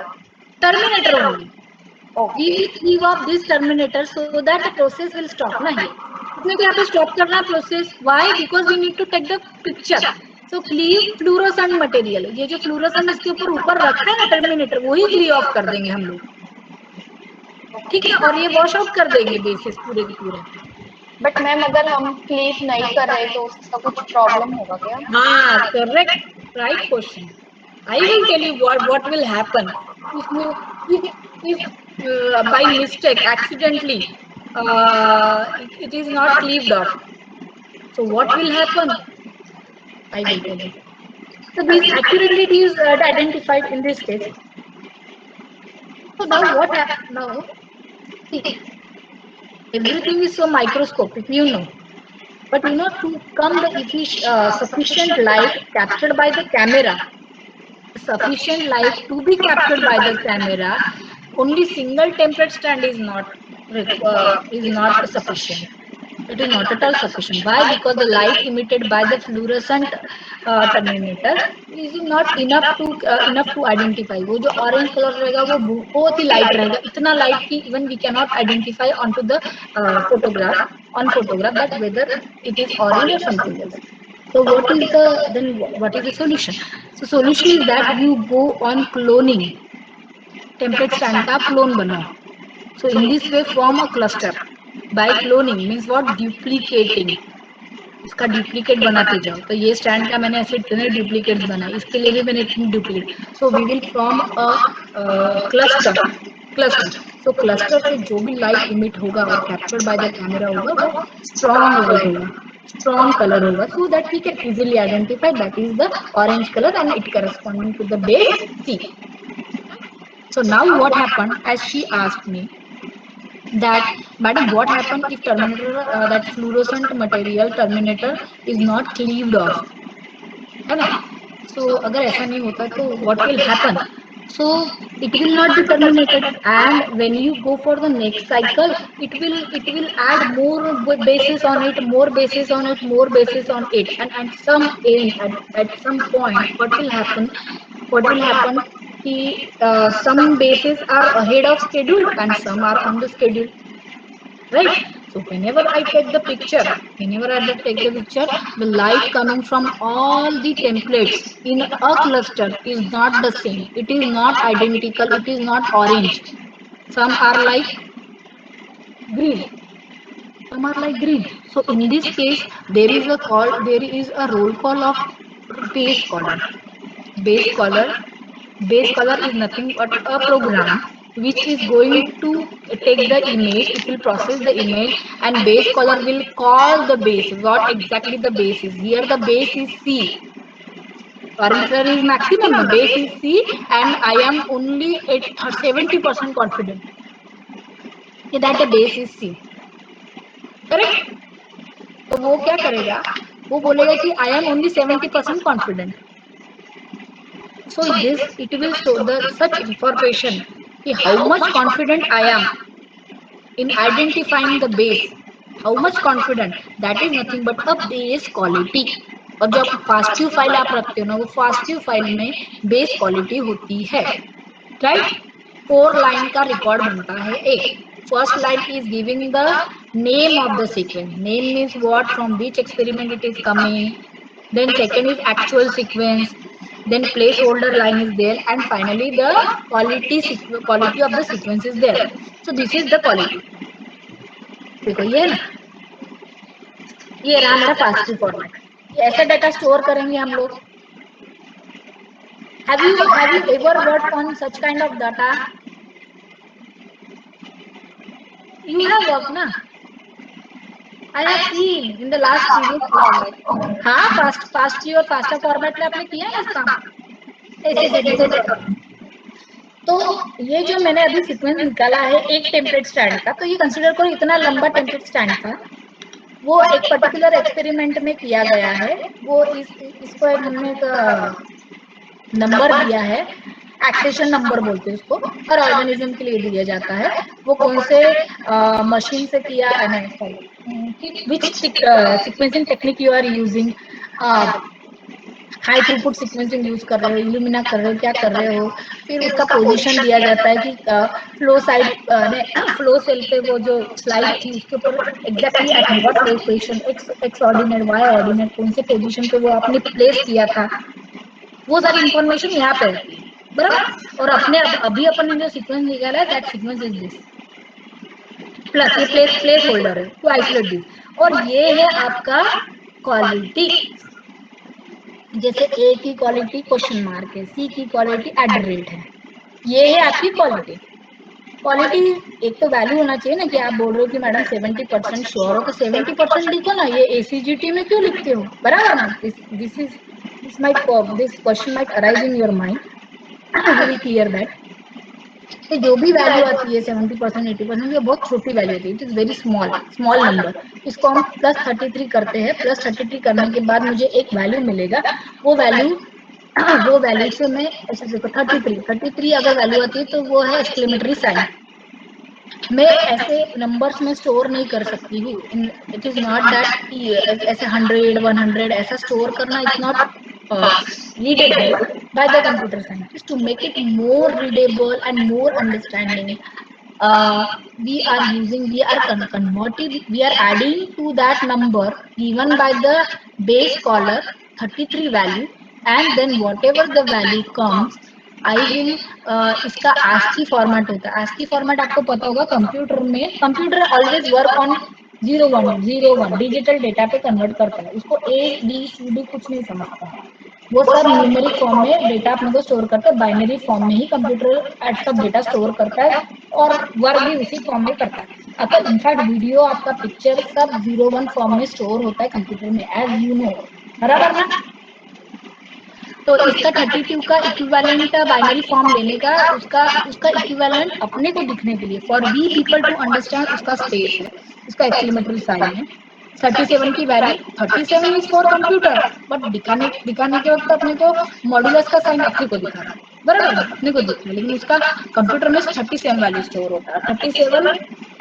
terminator only. We Okay. will cleave off this terminator so that the process will stop ना. ये इसमें तो यहाँ पे stop करना process. Why? Because we need to take the picture. So cleave fluorescent material. ये जो fluorescent इसके ऊपर रखा है ना terminator, वही cleave off कर देंगे हम लोग, ठीक है. और ये वॉश आउट कर देंगे बेसिस पूरे के पूरे. But मैम अगर हम क्लीव नहीं कर रहे तो उसका कुछ प्रॉब्लम होगा क्या? हाँ, correct, right question. I will tell you what will happen if by mistake, accidentally, it is not cleaved off. So what will happen? I will tell you. So this accurately it is identified in this case. So now what happens now? See, everything is so microscopic, you know. But you know, to come the sufficient light captured by the camera, sufficient light to be captured by the camera, only single template stand is not sufficient. It is not at all sufficient. Why? Because the light emitted by the fluorescent terminator is not enough to identify. वो जो orange color रहेगा वो बहुत ही light रहेगा, इतना light कि even we cannot identify onto the photograph that whether it is orange or something else. So what is the solution? So solution is that you go on cloning. Template stand का clone बनाओ. So in this way form a cluster. By cloning means what? Duplicating. इसका duplicate बनाते जाओ. तो ये stand का मैंने ऐसे इतने डुप्लीकेट्स बनाए, इसके लिए भी मैंने इतने duplicate. So we will form a cluster. So cluster से जो भी लाइट इमिट होगा और कैप्चर्ड बाय द कैमरा होगा वो स्ट्रॉन्ग लाइट होगा, strong color होगा, so that we can easily identify that is the orange color and it corresponding to the base C. So now what happened, as she asked me that madam what happened if terminator that fluorescent material terminator is not cleaved off, है ना. So अगर ऐसा नहीं होता तो what will happen? So it will not be terminated, and when you go for the next cycle it will add more bases on it, more bases on it, more bases on it, and at some end at some point what will happen कि some bases are ahead of schedule and some are on the schedule, right? So whenever I take the picture, the light coming from all the templates in a cluster is not the same. It is not identical. It is not orange. Some are like green. Some are like green. So in this case, there is a roll call of base color. Base color. Base color is nothing but a program which is going to take the image, it will process the image, and base color will call the base. What exactly the base is? Here the base is C. Orange color is maximum, the base is C, and I am only at 70% confident that the base is C. Correct? तो वो क्या करेगा? वो बोलेगा कि I am only 70% confident. So this it will show the such information how much confident I am in identifying the base. How much confident? That is nothing but a base quality. और जो FASTQ file आप रखते हो ना, वो FASTQ file में base quality होती है, राइट? 4 लाइन का रिकॉर्ड बनता है एक. First line is giving the name of the sequence. Name means what, from which experiment it is coming. Then second is actual sequence. Then placeholder line is there, and finally the quality of the sequence is there. So this is the quality. देखो ये ना, ये रहा मेरा FASTQ format. ऐसा data store करेंगे हम लोग. Have you ever worked on such kind of data? You have worked ना? I have seen in the last previous format. हाँ, FASTQ और FASTA फॉर्मेट में आपने किया है इसका ऐसे डेटा सेट. तो ये जो मैंने अभी सीक्वेंस निकाला है एक टेम्पलेट स्टैंड का, तो ये कंसीडर करो इतना लंबा टेम्पलेट स्टैंड था. वो एक पर्टिकुलर एक्सपेरिमेंट में किया गया है. वो इसको एक हमने एक नंबर दिया है, एक्सेशन नंबर बोलते हैं उसको, हर ऑर्गेनिज्म के लिए दिया जाता है. वो कौन से मशीन से किया है, which sequencing technique you are using, high throughput sequencing use कर रहे हो, इल्यूमिना कर रहे हो, क्या कर रहे हो. फिर उसका पोजीशन दिया जाता है कि फ्लो सेल पे वो जो स्लाइड थी उसके ऊपर exactly at what position, X ordinate, Y ordinate, कौन से पोजीशन पे वो आपने प्लेस किया था, वो सारी इंफॉर्मेशन यहाँ पे रहती है, बराबर. और अभी अपन ने जो सीक्वेंस निकाला है that sequence is this, plus ये प्लेस होल्डर है टू आइसोलेट दिस. और ये है आपका क्वालिटी. जैसे ए की क्वालिटी क्वेश्चन मार्क है, सी की क्वालिटी @ है, ये है आपकी क्वालिटी. क्वालिटी एक तो वैल्यू होना चाहिए ना, कि आप बोल रहे हो कि मैडम 70% श्योर हो, तो 70% लिखो ना. ये ACGT में क्यों लिखते हो, बराबर ना. this question might arise in your mind. We will clear that. तो जो भी वैल्यू आती है 70%, 80%, ये बहुत छोटी वैल्यू होती है, it is very small number. इसको हम +33 करते हैं, +33 करने के बाद मुझे एक वैल्यू मिलेगा, वो वैल्यू से मैं ऐसे देखो 33 अगर वैल्यू आती है तो वो है एक्सक्लेमेटरी साइन। मैं ऐसे नंबर्स में स्टोर नहीं कर सकती हूँ। इट इज नॉट दैट ऐसे 100 ऐसा स्टोर करना, it's not readable by the computer scientist. To make it more readable and more understanding, we are converting, we are adding to that number given by the base caller 33 value, and then whatever the value comes, I will इसका ASCII format होता है। ASCII format आपको पता होगा, computer में computer always work on 01 digital data पे convert करता है, उसको ABCD कुछ नहीं समझता है, वो सब न्यूमेरिक फॉर्म में डेटा अपने को स्टोर करता है। बाइनरी फॉर्म में ही कंप्यूटर एट सब डेटा स्टोर करता है और वर्क भी उसी फॉर्म में करता है। अतः इनफैक्ट वीडियो, आपका पिक्चर सब 01 फॉर्म में स्टोर होता है कंप्यूटर में, एज यू नो, बराबर ना। तो इसका 32 का इक्विवेलेंट बाइनरी फॉर्म लेने का, उसका इक्विवेलेंट अपने को दिखने के लिए, for we people to understand, उसका स्पेस है, उसका एक्सक्लेमेटरी साइन है। 37 की value, 37 is for computer, but दिखाने के वक्त अपने को मॉड्यूलस का साइन अपने को दिखा रहा है, बराबर ना, अपने को दिख रहा है, लेकिन उसका कंप्यूटर में 37 वैल्यू स्टोर होता है। 37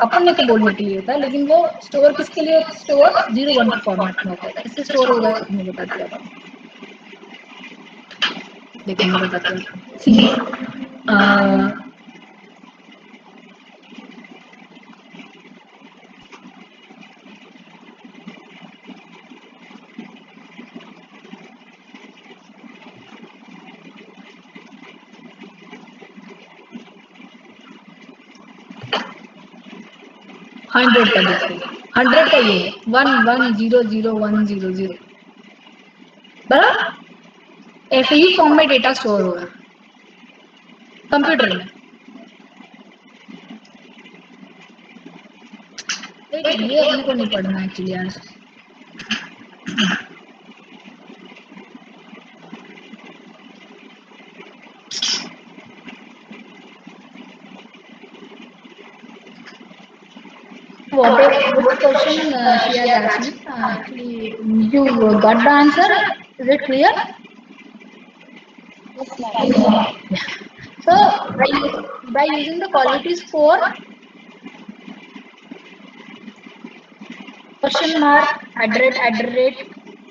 अपने को बोलने के लिए होता है, लेकिन वो स्टोर किसके लिए, स्टोर 01 फॉर्मेट में होता है। कैसे स्टोर होगा मैं बताती हूँ आपको, देखो मैं बताती हूँ। सी 100 का देखो, 100 का ये 11000100, बराबर। ऐसे ही फॉर्म में डेटा स्टोर होगा कंप्यूटर में। ये अपने को नहीं पढ़ना एक्चुअली यार। Which question she has asked me? Actually, you got the answer. Is it clear? Yes, ma'am. So by using the quality score, question mark at the rate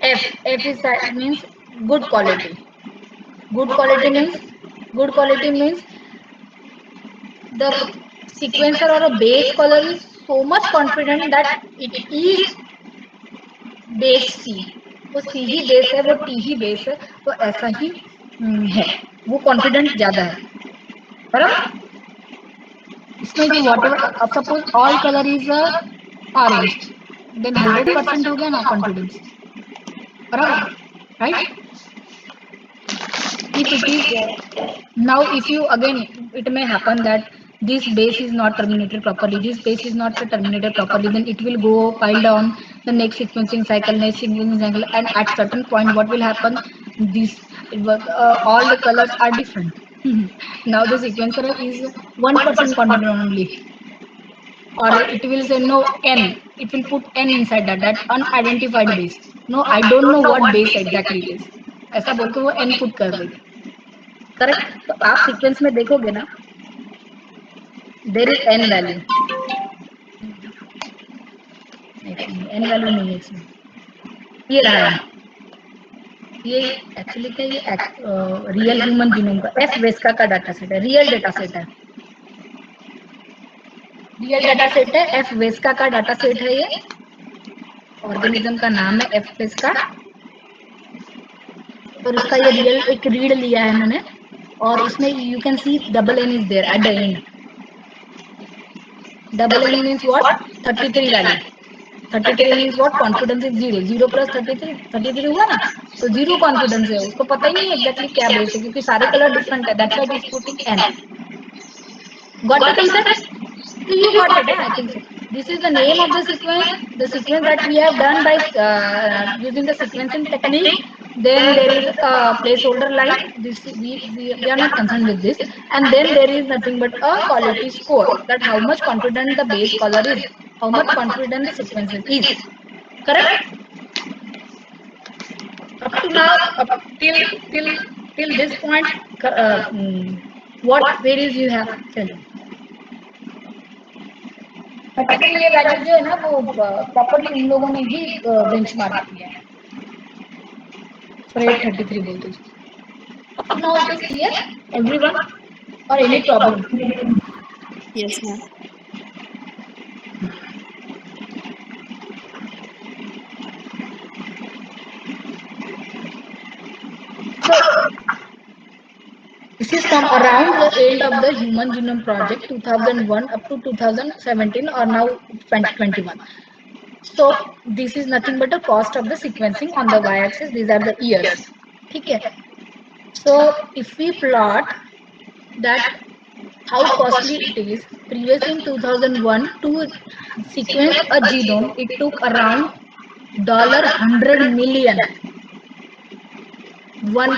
F. F is that means good quality. Good quality means the sequencer or a base caller is so much confident that it is base C, वो C ही base है, वो T ही base है, तो ऐसा ही है, वो confident ज्यादा है, बराबर। इसमें जो whatever, suppose all colour is orange, then 100% हो गया ना कॉन्फिडेंस, बराबर, right. If it is now, if you again, it may happen that this base is not terminated properly, then it will go pile down the next sequencing cycle, and at certain point what will happen, this all the colors are different. Now the sequencer is 1% confident only, or it will say no n, it will put n inside that unidentified base, no I don't know what base exactly it is, ऐसा बोल के वो n put कर देगी, correct. तो आप sequence में देखोगे ना, there is n value, n value नहीं है इसमें, ये रहा है, ये एक्चुअली क्या, ये रियल ह्यूमन जीनोम का एफ वेस्का का डाटा सेट है, रियल डाटा सेट है, एफ वेस्का का डाटा सेट है, ये ऑर्गेनिज्म का नाम है एफ वेस्का, और उसका ये रियल एक रीड लिया है मैंने, और इसमें you can see double N is there at the end. Double N means what, 33 value, 33 means what, confidence is 0, 0 plus 33 हुआ ना, तो 0 कॉन्फिडेंस है, उसको पता ही नहीं एग्जैक्टली क्या बेस है, क्योंकि सारे कलर डिफरेंट है, that's why it is putting N. Got the concept? You got it, I think so. This is the name of the sequence that we have done by using the sequencing technique. Then there is a placeholder line. This we are not concerned with this. And then there is nothing but a quality score, that how much confident the base caller is, how much confident the sequence is. Correct? Up to now, up till this point, what queries you have? Tell me. particularly ये value जो है ना वो properly उन लोगों ने ही benchmark किया है for 833 voltage. Up to now it is clear, everyone, or any problem? Yes, ma'am. So this is from around the end of the Human Genome Project, 2001 up to 2017 or now 2021. So this is nothing but the cost of the sequencing on the y-axis. These are the years. Okay. So if we plot that how costly it is, previously in 2001 to sequence a genome, it took around $100 million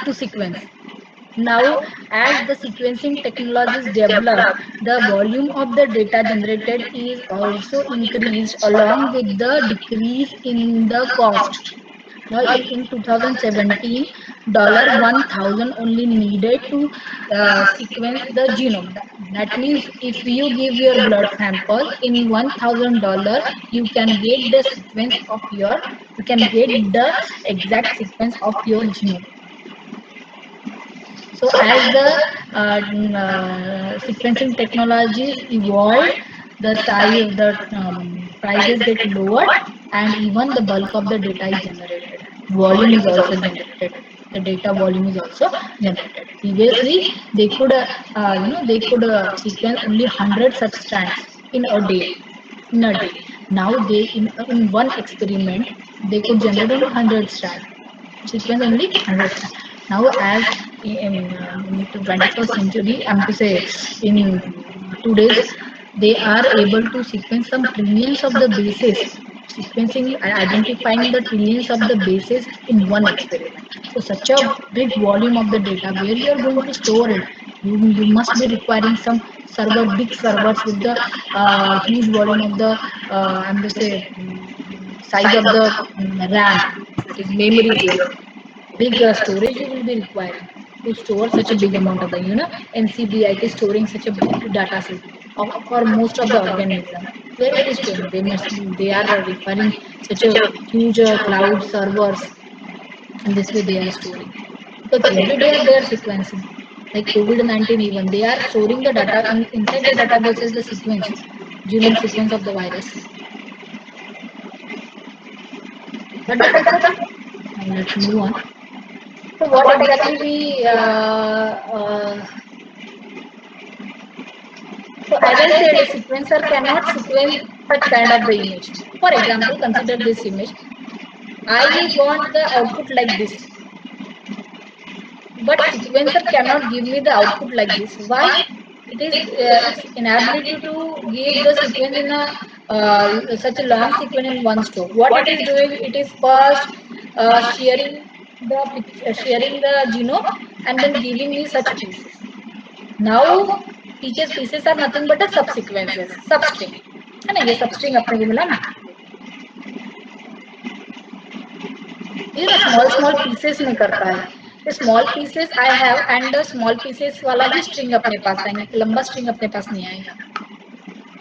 to sequence. Now, as the sequencing technologies develop, the volume of the data generated is also increased along with the decrease in the cost. Now, in 2017, $1,000 only needed to sequence the genome. That means if you give your blood sample in $1,000, you can get the sequence of your, you can get the exact sequence of your genome. So as the sequencing technologies evolve, the size, the prices get lowered, and even the bulk of the data is generated. Volume is also generated. The data volume is also generated. Previously, they could, sequence only 100 such strands in a day. Now they in one experiment they could generate only 100 strands. Sequence only 100 strands. Now, as in the 21st century, I'm to say in 2 days, they are able to sequence some trillions of the bases, sequencing and identifying the trillions of the bases in one experiment. So, such a big volume of the data, where you are going to store it, you must be requiring some big servers with the huge volume of the, I'm to say, size of the RAM, that is memory there. Big storage you will be requiring to store such a big amount of the NCBI is storing such a big data set for most of the organism. Where it is storing, they are requiring such a huge cloud servers, and this way they are storing, because every day they are sequencing, like COVID-19 even they are storing the data inside the database is the sequence, genome sequence of the virus. Got the concept? Now let's move on. So what exactly we so as I said, a sequencer cannot sequence such kind of the image. For example, consider this image. I want the output like this, but sequencer cannot give me the output like this. Why? It is its inability to give the sequence in a such a long sequence in one stroke. What it is doing? It is first sharing the genome and then giving me such pieces. Now pieces are nothing but a subsequences, substring. है ना, ये substring अपने को मिला ना, ये ना small pieces में करता है. The small pieces I have and the small pieces वाला ही string अपने पास आएंगे, लंबा string अपने पास नहीं आएगा.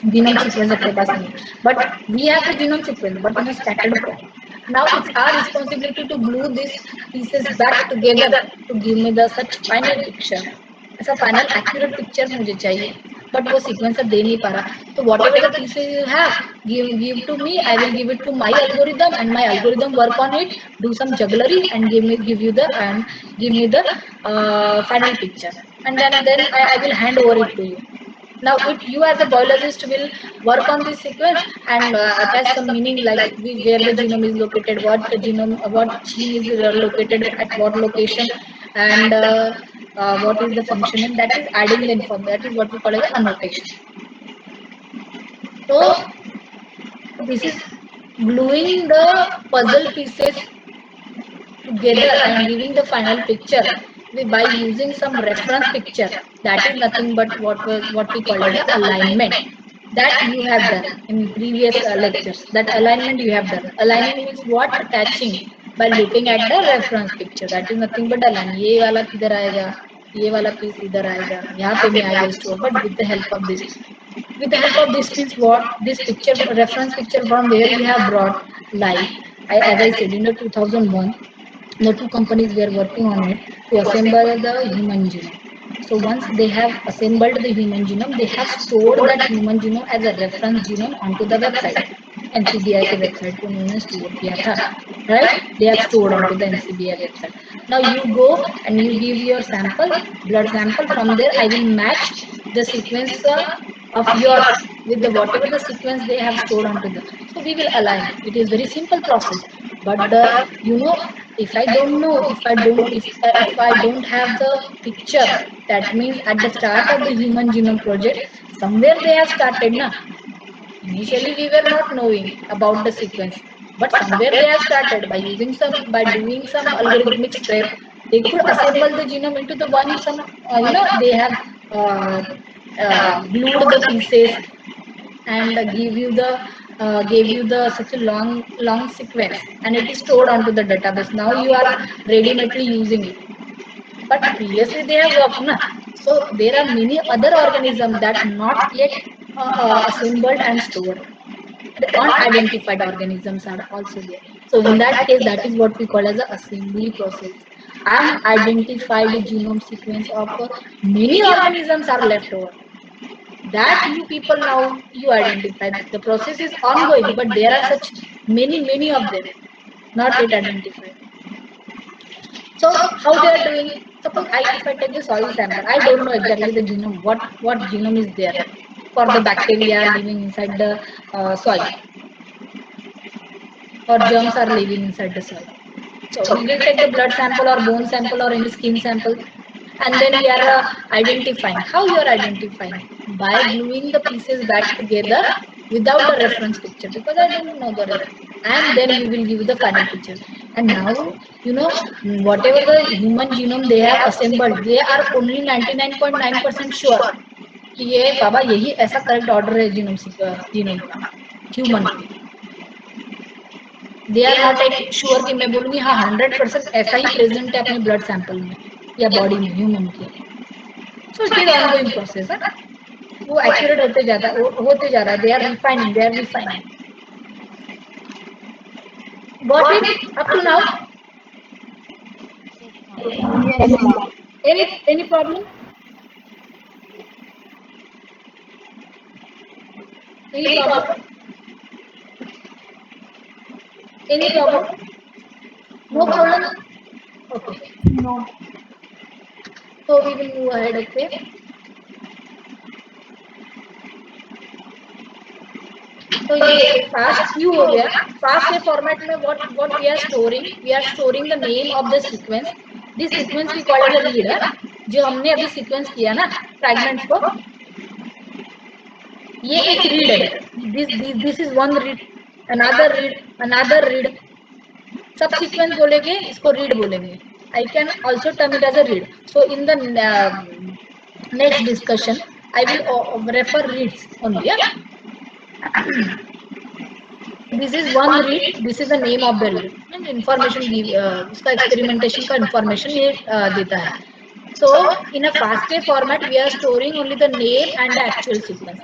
Genome sequence अपने पास नहीं. But we have the genome sequence, but in a scattered form. Now it's our responsibility to glue these pieces back together to give me the such final picture. ऐसा final accurate picture मुझे चाहिए, but वो sequencer दे नहीं पा रहा. So whatever the pieces you have, give to me. I will give it to my algorithm, and my algorithm work on it, do some jugglery, and give me the final picture, and then I will hand over it to you. Now, you as a biologist will work on this sequence and attach some meaning like where the genome is located, what gene is located at what location, and what is the function, and that is adding the information. That is what we call as annotation. So, this is gluing the puzzle pieces together and giving the final picture by using some reference picture. That is nothing but what we call as a alignment, that you have done in previous lectures. That alignment you have done. Aligning means what? Attaching by looking at the reference picture. That is nothing but align. ये वाला किधर आएगा, ये वाला piece इधर आएगा, यहाँ पे मैं I will store. But with the help of this, means what? This picture, reference picture from where we have brought live. As I said, in the 2001, the two companies were working on it to assemble the human genome. So once they have assembled the human genome, they have stored that human genome as a reference genome onto the website. NCBI के website को उन्होंने store किया था, right? They have stored onto the NCBI website. Now you go and you give your sample, blood sample. From there, I will match the sequence of yours with the whatever the sequence they have stored onto the. So we will align. It is very simple process. But the if I don't know, if I don't have the picture, that means at the start of the human genome project, somewhere they have started, na. Initially we were not knowing about the sequence, but somewhere they have started by doing some algorithmic step. They could assemble the genome into the one some they have glued the pieces and gave you the such a long sequence, and it is stored onto the database. Now you are ready-madely using it, but previously they have worked, na. So there are many other organisms that not yet assembled and stored. The unidentified organisms are also there. So in that case, that is what we call as the assembly process. Unidentified genome sequence of many organisms are left over, that you people now you identify. The process is ongoing, but there are such many of them not yet identified. So how they are doing? Suppose if I take the soil sample, I don't know exactly the genome, what genome is there for the bacteria living inside the soil, or germs are living inside the soil. So we will take the blood sample or bone sample or any skin sample, and then we are identifying. How you are identifying? By gluing the pieces back together without the reference picture, because I don't know the reference, and then we will give the final picture. And now whatever the human genome they have assembled, they are only 99.9% sure कि ये बाबा यही ऐसा correct order है genome का human पे. They are not एक sure कि मैं बोलूंगी हाँ 100% ऐसा ही प्रेजेंट है अपने ब्लड सैंपल में या बॉडी में ह्यूमन के. So it is ongoing process है, वो एक्यूरेट होते जा रहा है. They are refining. Got it up to now? Any problem? Any problem? Any problem? No problem? Okay. No. So we will move ahead, okay? तो ये fast क्यों हो गया? फास्ट के फॉर्मेट में what we are storing the name of the sequence. This sequence we call as a read. जो हमने अभी सीक्वेंस किया ना फ्रैगमेंट्स को, ये एक रीड है. This is one read, another read. सब सीक्वेंस बोलेंगे, इसको रीड बोलेंगे. I can also term it as a read. So in the next discussion, I will refer reads only. Yeah? This is one read. This is the name of the read. And information इसका experimentation का information ये देता है. So in a FASTA format, we are storing only the name and the actual sequence.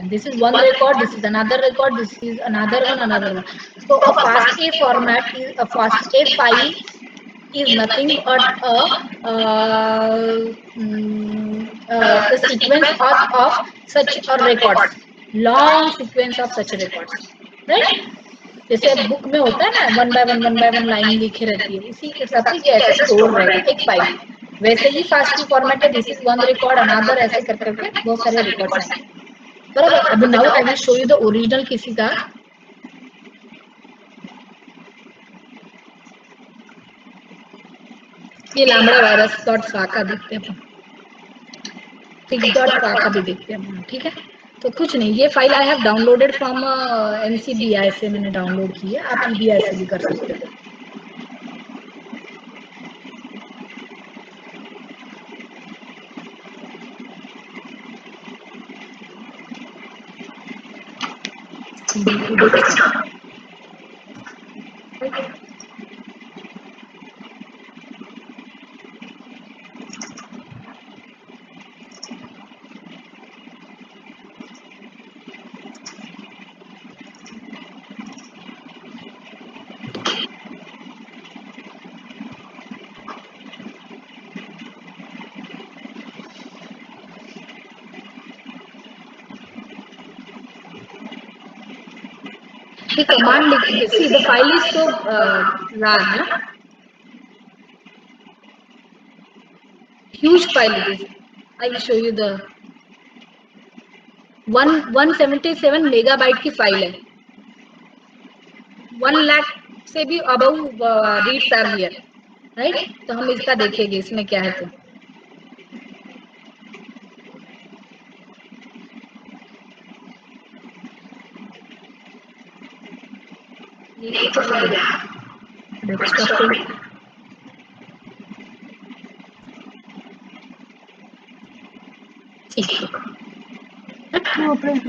This is one record. This is another record. This is another one. So a FASTA format is a FASTA file is nothing but the sequence of such a records, long sequence of such records, right? जैसे book में होता है ना, one by one line लिखे रहती है, उसी के हिसाब से ऐसे स्टोर रहेगा एक फाइल. वैसे ही फास्ट फॉर्मेट है. This is one record, another, ऐसे कर करके बहुत सारे रिकॉर्ड्स हैं, बराबर. अभी now I will show you the original किसी का. ये लामड़ा वायरस .fa का देखते हैं, 6.fa का भी देखते हैं, ठीक है. तो कुछ नहीं, ये file I have downloaded from NCBI से मैंने डाउनलोड की है, आप EBI से भी कर सकते हो। The command, see the file is so large, huge file it is. I will show you the 177 megabyte की फाइल है, 1 लाख से भी above reads are here, right. तो हम इसका देखेंगे इसमें क्या है। तो ये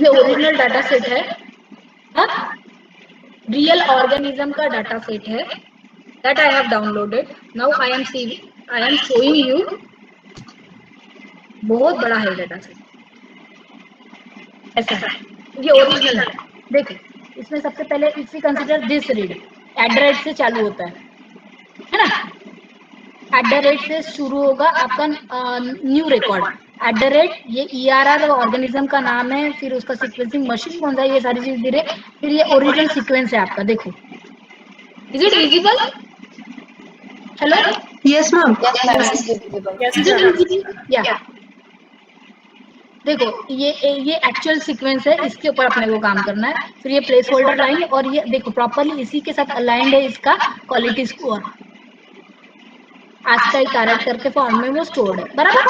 ओरिजिनल डाटा सेट है, रियल ऑर्गेनिज्म का डाटा सेट है, that I have downloaded. Now I am showing you, बहुत बड़ा है डाटा सेट, ऐसा है, ये ओरिजिनल है। देखो इसमें सबसे पहले if we consider this read @ से चालू होता है ना, @ से शुरू होगा आपका न्यू रिकॉर्ड, @ ये ERR ऑर्गेनिज्म का नाम है, फिर उसका सीक्वेंसिंग मशीन कौन सा है, ये सारी चीज धीरे, फिर ये ओरिजिनल सीक्वेंस है आपका। देखो is it visible? Hello, Yes, ma'am. Yes, ma'am. It's visible. Is it visible? या देखो ये एक्चुअल सीक्वेंस है, इसके ऊपर अपने को काम करना है। फिर ये प्लेस होल्डर लाइन, और ये देखो प्रॉपर्ली इसी के साथ अलाइंड है इसका क्वालिटी स्कोर, ASCII कैरेक्टर के फॉर्म में वो स्टोर्ड है, बराबर।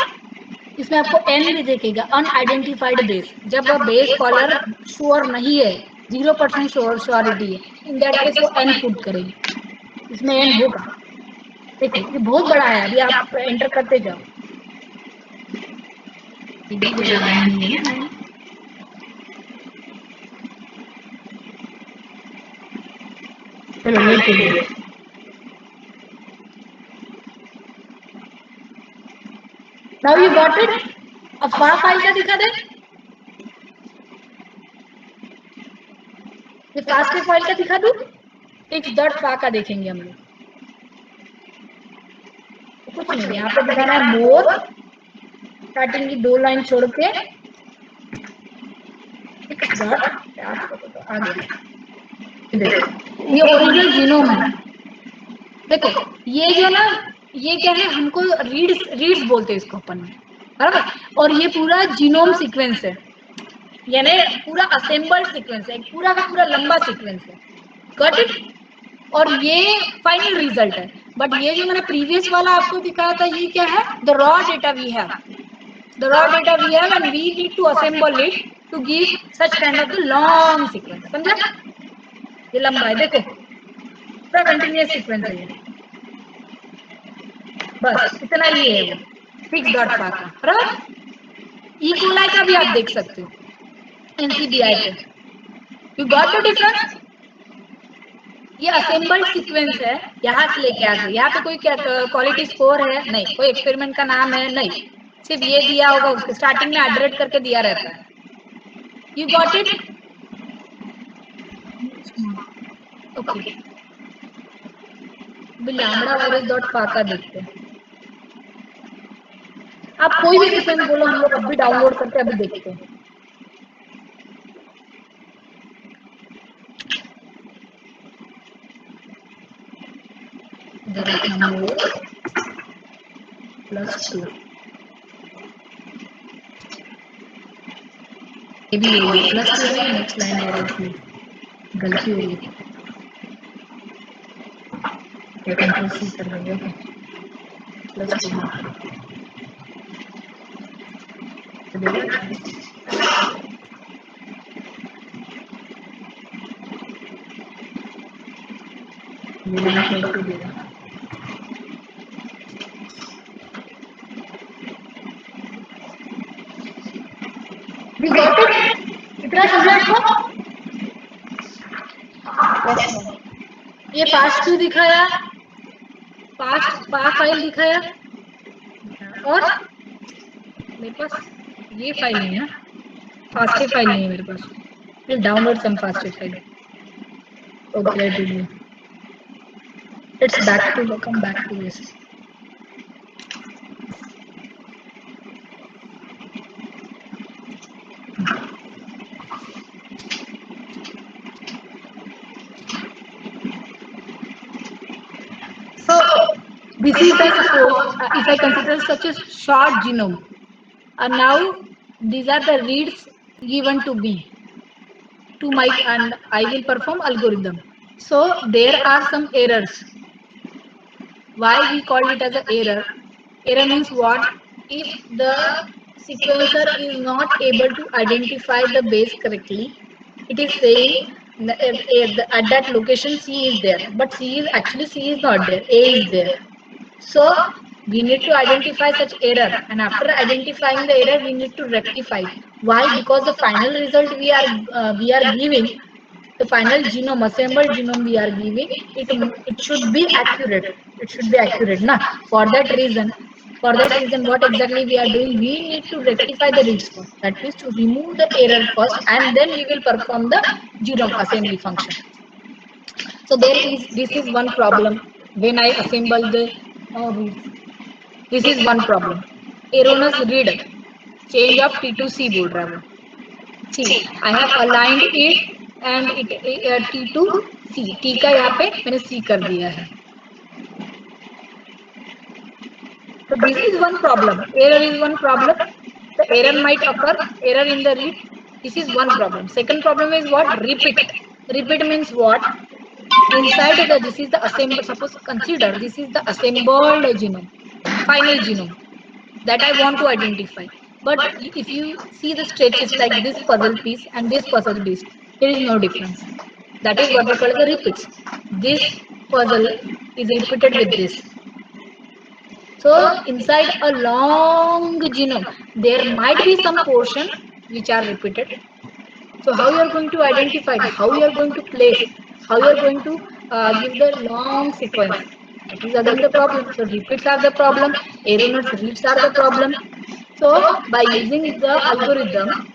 इसमें आपको N भी देखेगा, अनआइडेंटिफाइड बेस, जब बेस कॉलर श्योर नहीं है, 0% श्योरिटी है, इन दैट केस वो N पुट करेगी, इसमें N होगा। देखो ये बहुत बड़ा है, अभी आप एंटर करते जाओ, चलो वेट करिए। Now you got it? अब फाइल का दिखा दे, ये फास्ट फाइल का दिखा दूं, x.fa का देखेंगे हम लोग। कुछ नहीं, यहाँ पे दिखाना है मोर, स्टार्टिंग की 2 लाइन छोड़ के आ गया। ये ओरिजिनल जीनोम है। देखो ये जो ना, ये क्या है, हमको रीड्स बोलते हैं इसको अपन में, बराबर। और ये पूरा जीनोम सीक्वेंस है, यानी पूरा असेंबल्ड सीक्वेंस है, पूरा का पूरा लंबा सीक्वेंस है, गॉट इट। और ये फाइनल रिजल्ट है। बट ये जो मैंने प्रीवियस वाला आपको दिखाया था, ये क्या है, the raw data we have, and we need to assemble it to give such kind of the long sequence, समझा? ये लंबा है, देखो पूरा कंटिन्यूअस सीक्वेंस है ये, बस इतना ही है वो fix.fa का, बराबर। ई कोलाई का भी आप देख सकते हो NCBI पे, यू गॉट द डिफरेंस। ये असेंबल्ड सीक्वेंस है, यहाँ से लेके आ गए, यहाँ पे कोई क्वालिटी स्कोर है नहीं, कोई एक्सपेरिमेंट का नाम है नहीं, सिर्फ ये दिया होगा, उसके स्टार्टिंग में @ करके दिया रहता है। You got it? Okay, lambda-virus.fa का देखते हैं। आप कोई भी सीक्वेंस बोलो, हम लोग अभी डाउनलोड करके अभी देखते हैं। +2 ये भी +2 है, नेक्स्ट लाइन है, गलती हो गई, कंट्रोल C कर देंगे, +2 तो ये लाइन छोड़ के देगा। We got it? इतना समझा आपको? Yes, ma'am. ये पास्ट क्यों दिखाया? पास्ट पा फाइल दिखाया और मेरे पास ये फाइल नहीं है ना, फास्टे फाइल नहीं है मेरे पास। फिर download some fasta file. Okay, let's come back to this. So this is the suppose if I consider such a short genome, and now these are the reads given to me to my, and I will perform algorithm. So there are some errors. Why we call it as an error? Error means what? If the sequencer is not able to identify the base correctly, it is saying at that location C is there, but C is actually C is not there, A is there. So we need to identify such error, and after identifying the error, we need to rectify. Why? Because the final result we are giving, the final genome, assembled genome we are giving, it should be accurate. It should be accurate, na? For that reason, what exactly we are doing? We need to rectify the reads first. That means to remove the error first, and then we will perform the genome assembly function. So this is one problem when I assemble the reads. This is one problem. Erroneous read, change of T to C बोल रहा है वो. See, I have aligned it and it T to C. T का यहाँ पे मैंने C कर दिया है. So this is one problem. Error is one problem. The error might occur. Error in the read. This is one problem. Second problem is what? Repeat. Repeat means what? Inside the, this is the assembled. Suppose consider this is the assembled genome, final genome that I want to identify. But if you see the stretches like this puzzle piece and this puzzle piece, there is no difference. That is what we call the repeats. This puzzle is repeated with this. So inside a long genome, there might be some portion which are repeated. So how you are going to identify it? How you are going to place? How you are going to give the long sequence? That is again the problem. So repeats are the problem. Erroneous reads are the problem. So by using the algorithm,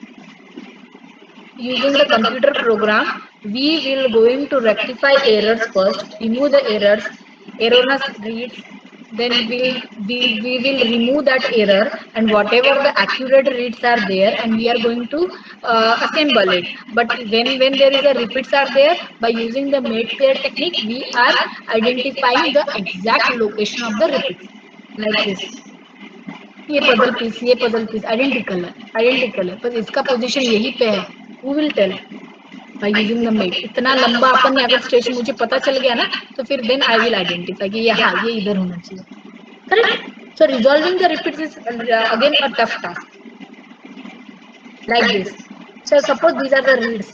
using the computer program, we will going to rectify errors first, remove the errors, erroneous reads, then we will remove that error, and whatever the accurate reads are there, and we are going to assemble it. But when there is a repeats are there, by using the mate pair technique, we are identifying the exact location of the repeats, like this. ये puzzle piece identical है पर इसका position यही पे है. Who will tell? By using the mate. इतना लंबा अपन ने अगर स्टेशन मुझे पता चल गया ना, तो फिर then I will identify कि यहाँ ये इधर होना चाहिए. Correct? So resolving the repeats is again a tough task. Like this. So suppose these are the reads.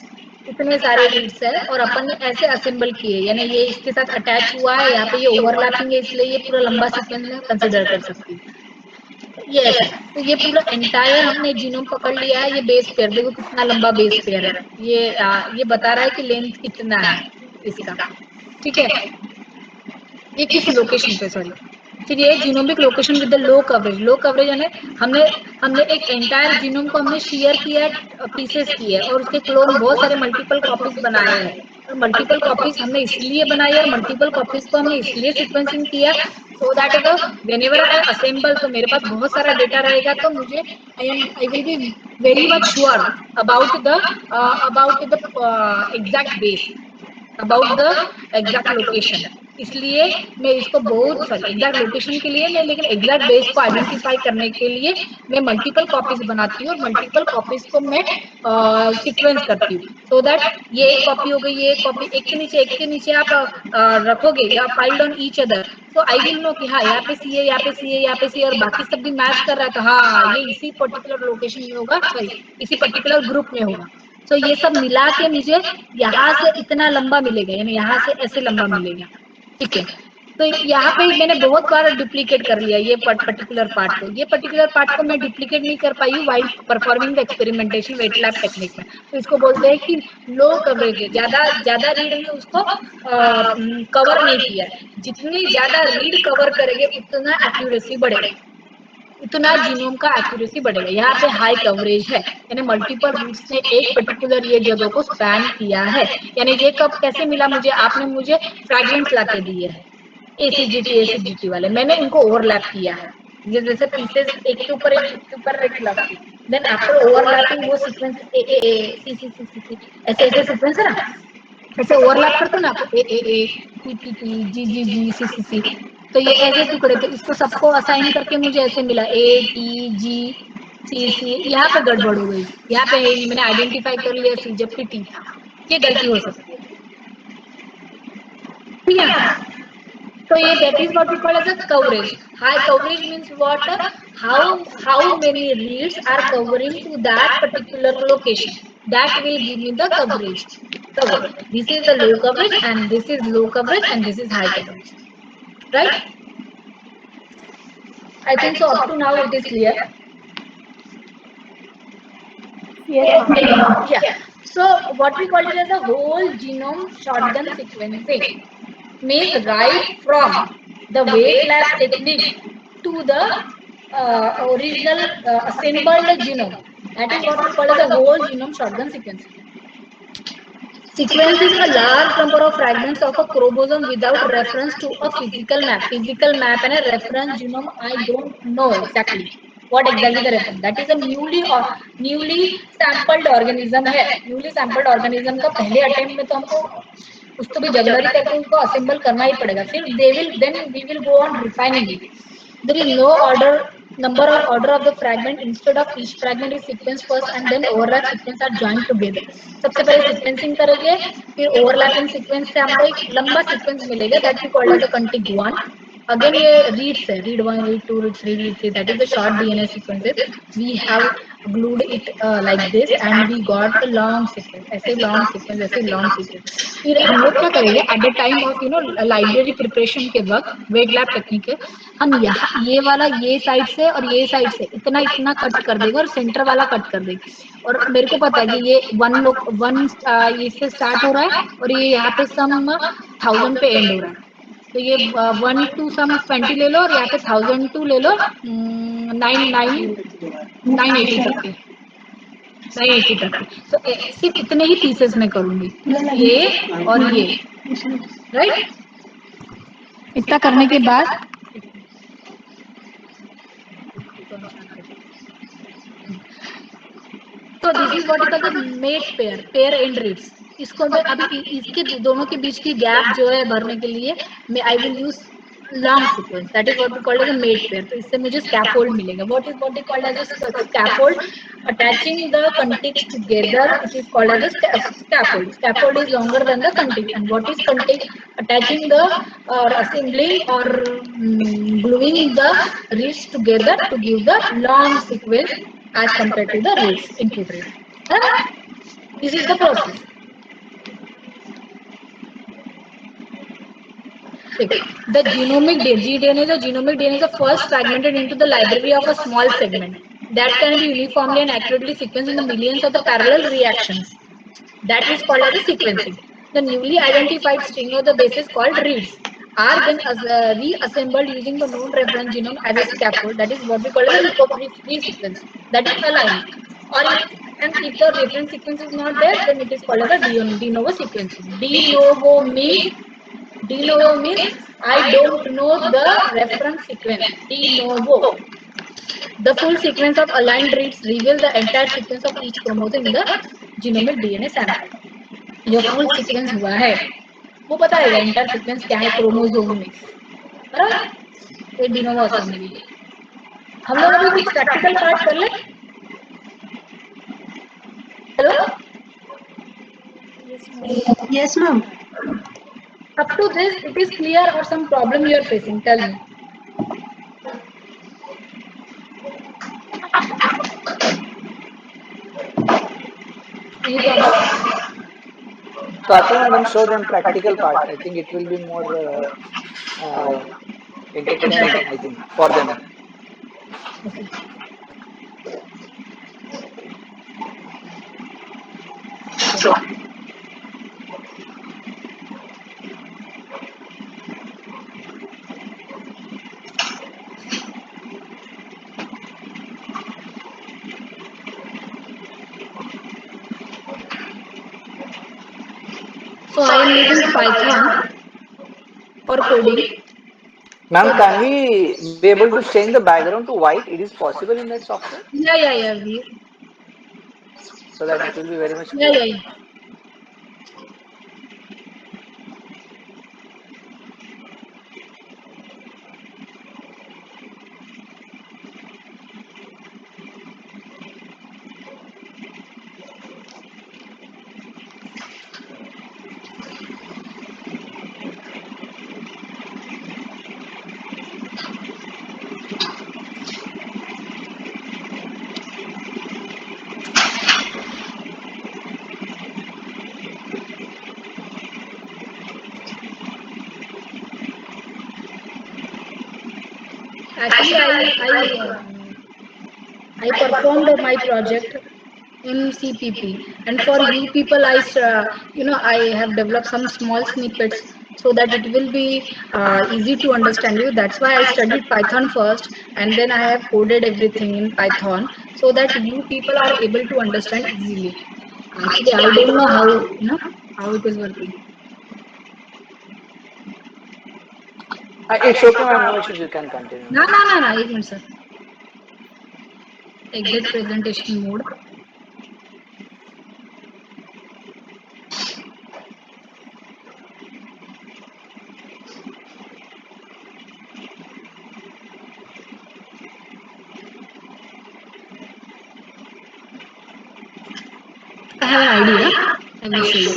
इतने सारे रीड्स है और अपन ने ऐसे असेंबल किए, यानी ये इसके साथ अटैच हुआ है, यहाँ पे ये ओवरलैपिंग है, इसलिए ये पूरा लंबा सीक्वेंस में कंसिडर कर सकती है. ये ऐसा, तो ये पूरा एंटायर हमने जीनोम पकड़ लिया है. ये बेस पेयर देखो कितना लंबा बेस पेयर है. ये बता रहा है कि लेंथ कितना है इसका. ठीक है, ये किस लोकेशन पे, सॉरी, फिर ये genomic location with the low coverage यानी हमने एक एंटायर जीनोम को हमने शेयर किया है, पीसेस किए और उसके क्लोन बहुत सारे मल्टीपल कॉपीज बनाए हैं. और मल्टीपल कॉपीज हमने इसलिए बनाई है और मल्टीपल कॉपीज को हमने इसलिए सीक्वेंसिंग किया so that whenever I assemble, तो मेरे पास बहुत सारा डेटा रहेगा, तो मुझे I will be very much sure about the exact base, about the exact location. इसलिए मैं इसको बहुत एग्जैक्ट लोकेशन के लिए नहीं, लेकिन एग्जैक्ट बेस को आइडेंटिफाई करने के लिए मैं मल्टीपल कॉपीज बनाती हूँ और मल्टीपल कॉपीज को मैं सीक्वेंस करती हूँ. सो दैट ये एक कॉपी हो गई, ये एक कॉपी, एक के नीचे आप रखोगे या फाइल्ड ऑन ईच अदर, तो आई विल नो कि हाँ यहाँ पे सी है, यहाँ पे सी है, यहाँ पे सी है, और बाकी सब भी मैच कर रहा है, तो हाँ ये इसी पर्टिकुलर लोकेशन में होगा, सॉरी इसी पर्टिकुलर ग्रुप में होगा. तो ये सब मिला के मुझे यहाँ से इतना लंबा मिलेगा, यानी यहाँ से ऐसे लंबा मिलेगा. ठीक है। तो यहाँ पे मैंने बहुत बार डुप्लीकेट कर लिया ये पर्टिकुलर पार्ट को। ये पर्टिकुलर पार्ट को मैं डुप्लीकेट नहीं कर पाई हूँ while performing the experimentation wet lab technique में। तो इसको बोलते हैं कि लो कवरेज है, ज्यादा ज्यादा रीड में उसको कवर नहीं किया है। जितनी ज्यादा रीड कवर करेंगे उतना एक्यूरेसी बढ़ेगा, उतना जीनोम का एक्यूरेसी बढ़ेगा। यहाँ पे हाई कवरेज है, यानी मल्टीपल रीड्स ने एक पर्टिकुलर ये जगह को स्पैन किया है। यानी ये कब कैसे मिला मुझे, आपने मुझे फ्रैगमेंट्स ला के दिए हैं एसीजीटी वाले, मैंने उनको ओवरलैप किया है। जैसे पीसेस एक के ऊपर एक लगती, देन आफ्टर ओवरलैपिंग वो sequence A A A C C C C सी ऐसे ऐसे सीक्वेंस है ना, ऐसे ओवरलैप करते ना आपको A A A T T T G G G C C C, तो ये ऐसे टुकड़े, तो इसको सबको असाइन करके मुझे ऐसे मिला ए टी जी सी सी। यहाँ पे गड़बड़ हो गई, यहाँ पे है नहीं, मैंने आइडेंटिफाई कर लिया सी जबकि टी था। ये गलती हो सकती है, ठीक है। So yeah, that is what we call as a coverage. High coverage means what? How many reads are covering to that particular location? That will give me the coverage. Cover. This is the low coverage, and this is low coverage, and this is high coverage. Right? I think so. Up to now, it is clear. Yes, ma'am. Yeah. So what we call it as a whole genome shotgun sequencing means right from the wet lab technique to the original assembled genome. That is what we call as a whole genome shotgun sequencing. Sequence is a large number of fragments of a chromosome without reference to a physical map. Physical map and a reference genome, I don't know exactly what exactly the reference. That is a newly sampled organism है. Newly sampled organism का पहले attempt में तो हमको कुछ तो भी jugglery करके उनको असेंबल करना ही पड़ेगा. फिर then we will go on refining it. There is no number or order of the fragment. Instead of each fragment is sequenced first and then overlap sequence are joined together. सबसे पहले sequencing करेंगे, फिर overlapping sequence से हमको एक लंबा sequence मिलेगा, that we called as a contiguous. Again ये reads है, read 1, read 2, read 3, read 3, that is the short DNA sequences. We have glued it like this and we got the long sequence, ऐसे long sequence, ऐसे long sequence. फिर हम लोग क्या करेंगे at the time of library preparation के वक्त, wait lab technique है, हम यहाँ ये वाला ये साइड से और ये साइड से इतना इतना कट कर देंगे और सेंटर वाला कट कर देंगे. और मेरे को पता है कि ये वन इससे स्टार्ट हो रहा है और ये यहाँ पे सम 1000 पे एंड हो रहा है. तो ये 1 to सम 20 ले लो और यहाँ पे 1000 to ले लो 980 तक के, 980 तक के. तो सिर्फ इतने ही पीसेस में करूंगी, ये और ये, राइट. इतना करने के बाद तो this is what is the mate pair and reads. इसको मैं अभी इसके दोनों के बीच की गैप जो है भरने के लिए मैं I will use long sequence, that is what we called as a mate pair. तो इससे मुझे स्कैफोल्ड मिलेगा. What is called as a scaffold? Attaching the contigs together, it is called as a scaffold. Scaffold is longer than the contigs. And what is contig? Attaching the or assembling or gluing the reeds together to give the long sequence as compared to the reeds, input reeds. This is the process. The genomic DNA, the genomic DNA is the first fragmented into the library of a small segment that can be uniformly and accurately sequenced in the millions of the parallel reactions. That is called as a sequencing. The newly identified string of the bases called reads are then reassembled using the known reference genome as a scaffold. That is what we call as a resequence. That is aligned. Or and if the reference sequence is not there, then it is called as a de novo sequencing. De novo means I don't know the reference sequence. De novo. The full sequence of aligned reads reveal the entire sequence of each chromosome in the genomic DNA sample. जो full sequence हुआ है वो बताएगा inter sequence क्या है chromosome में, बराबर. ये de novo असेंबली. हम लोग अभी कुछ प्रैक्टिकल पार्ट कर ले. Hello. Yes, ma'am. Up to this it is clear or some problem you are facing? Tell me. Any problem? So Atul madam show them practical part. I think it will be more entertaining. I think for them. So I am using Python for coding. Ma'am, can we be able to change the background to white? It is possible in that software, Yeah. so that it will be very much Yeah, clear. yeah, yeah. Actually, I performed my project in CPP, and for you people, I have developed some small snippets so that it will be easy to understand you. That's why I studied Python first, and then I have coded everything in Python so that you people are able to understand easily. Actually, I don't know how it is working. It's okay, ma'am. No issues. You can continue. No. एक minute sir. Exit presentation mode. I have an idea. I will show you.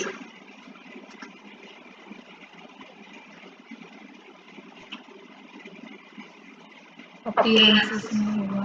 Appearances में होगा.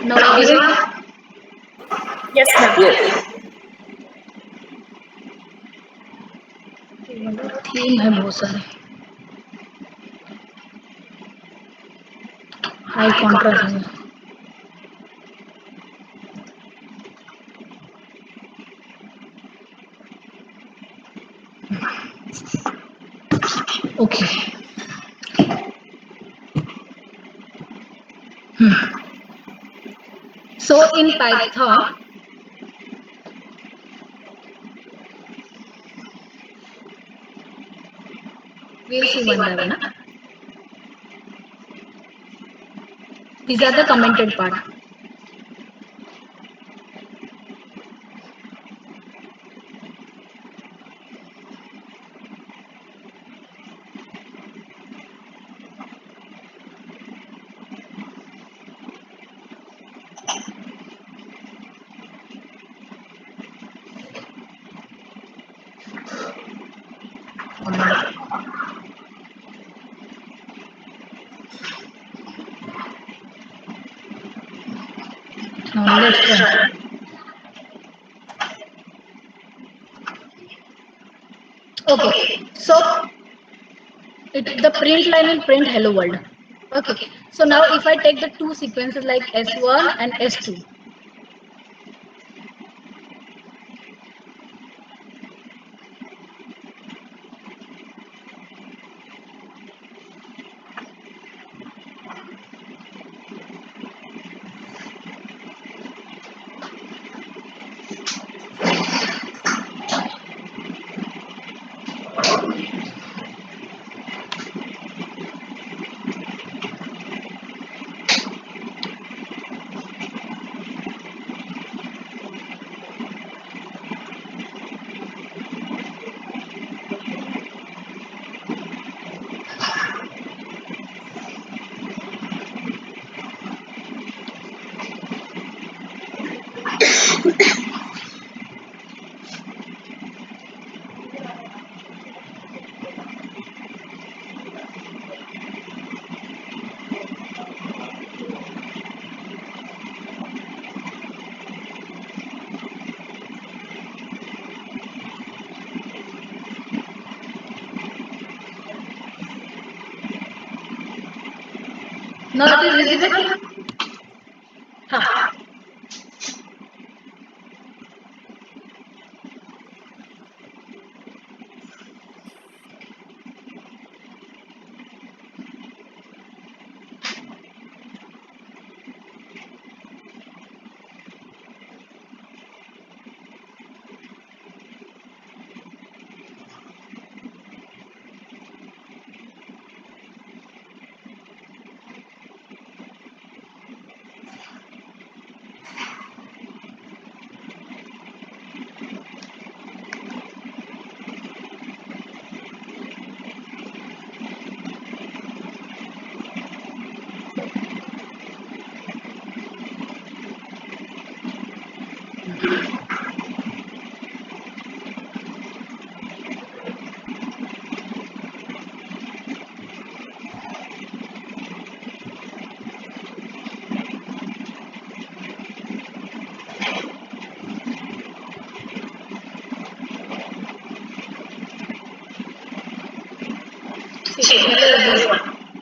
Now audible? Yes, ma'am. Yes. Theme है बहुत सारे. High contrast है. Okay. So in Python, we'll see one by one. These are the commented part. Now let's try. Okay, so the print line will print hello world. Okay, so now if I take the two sequences like S1 and S2, Now it is visible. हाँ.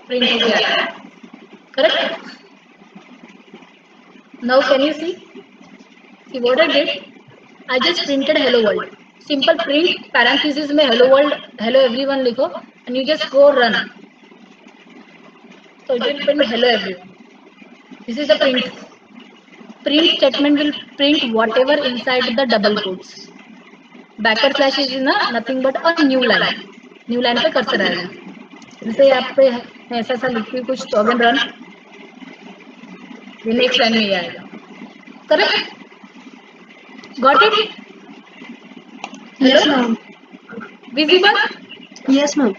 Print हो गया. Correct? Now can you see? See what I did? I just printed hello world. Simple print parenthesis में hello world, hello everyone लिखो and you just go run. So it will print hello everyone. This is the print. Print statement will print whatever inside the double quotes. Backward slash is nothing but a new line. New line पे cursor आएगा. जैसे आप पे ऐसा सा लिखती हूँ कुछ तो अगेन रन. ये नेक्स्ट लाइन में ही आएगा. Correct? Got it? Yes, Hello? ma'am. Visible? Yes, ma'am.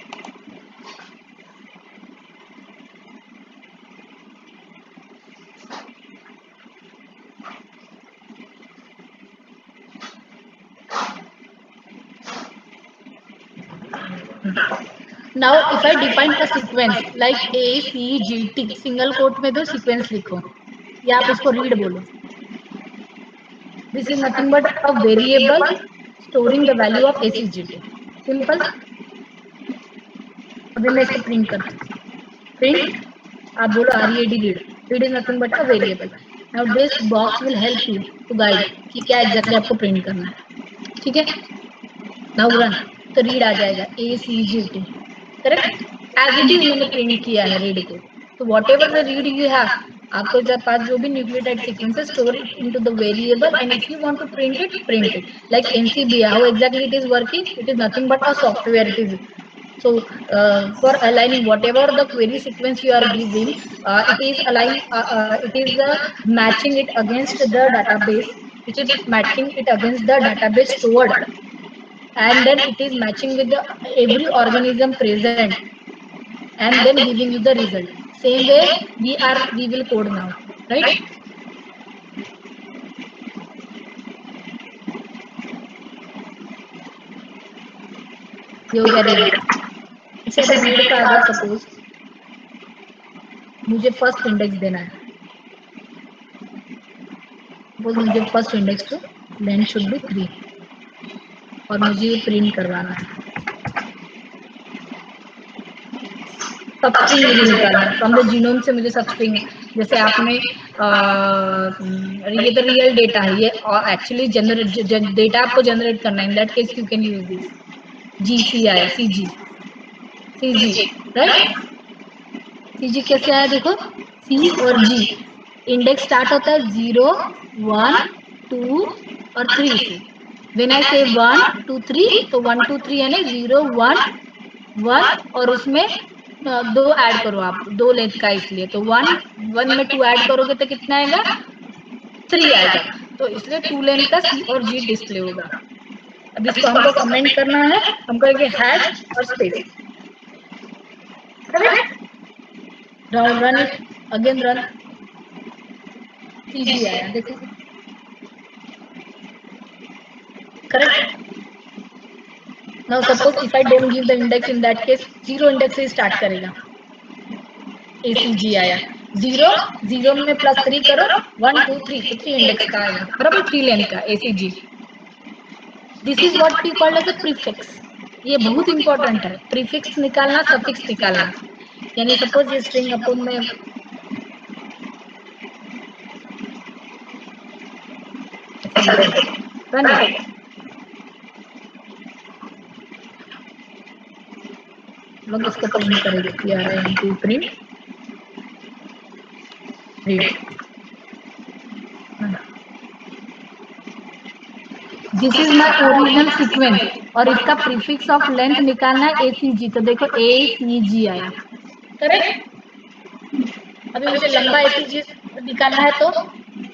Now if I define a sequence like A C G T single quote में दो sequence लिखो या आप इसको read बोलो. This is nothing but a variable storing the value of ACGT. Simple. अभी मैं इसको print करती हूँ. Print. आप बोलो read read. Read is nothing but a variable. Now this box will help you to guide कि क्या exactly आपको print करना है. ठीक है? Now run. तो read आ जाएगा ACGT. Correct? As it is मैंने print किया है read को. So whatever the read you have, आपको जब पास जो भी nucleotide sequences store it into the variable and if you want to print it. Like NCBI, how exactly it is working? It is nothing but a software. It is. So for aligning whatever the query sequence you are giving, it is matching it against the database, which is matching it against the database stored, and then it is matching with the every organism present, and then giving you the result. Same way we will code now, right? You get it. इसे read का अगर suppose मुझे first index देना है, suppose मुझे first index to length should be 3 और मुझे ये प्रिंट करवाना है. सबस्ट्रिंग मुझे निकालना है फ्रॉम द जीनोम से. मुझे सबस्ट्रिंग जैसे आपने ये तो रियल डेटा है, ये एक्चुअली जनरेट डेटा आपको जनरेट करना है. In that case you can use this GC आया CG राइट. CG कैसे आया देखो, C और G. इंडेक्स स्टार्ट होता है 0 1 2 और 3 से. व्हेन आई से 1 2 3 तो 1 2 3 है ना 0 1 1 और उसमें 2 ऐड करो आप, 2 लेंथ का इसलिए तो 1 1 में 2 ऐड करोगे तो कितना आएगा 3 आएगा. तो इसलिए 2 लेंथ का C और G डिस्प्ले होगा. अब इसको हमको कमेंट करना है, हम करेंगे हैश और space. Correct. Run it again run. CG आया देखो. Correct. Now suppose if I don't give the index, in that case 0 index से स्टार्ट करेगा. ACG आया 0 0 में +3 करो 1 2 3 तो 3 इंडेक्स का आएगा बराबर 3 लेंथ का ACG. This is what we called as a prefix. ये बहुत इंपॉर्टेंट है. प्रीफिक्स निकालना, सफिक्स निकालना. यानी सपोज ये स्ट्रिंग अपन में Run it. लोग इसको प्रिंट करेंगे, PRINT print read. This is my original sequence और इसका प्रीफिक्स ऑफ लेंथ निकालना है ACG। तो देखो ACG आया, करेक्ट। अभी मुझे लंबा ACG निकालना है, तो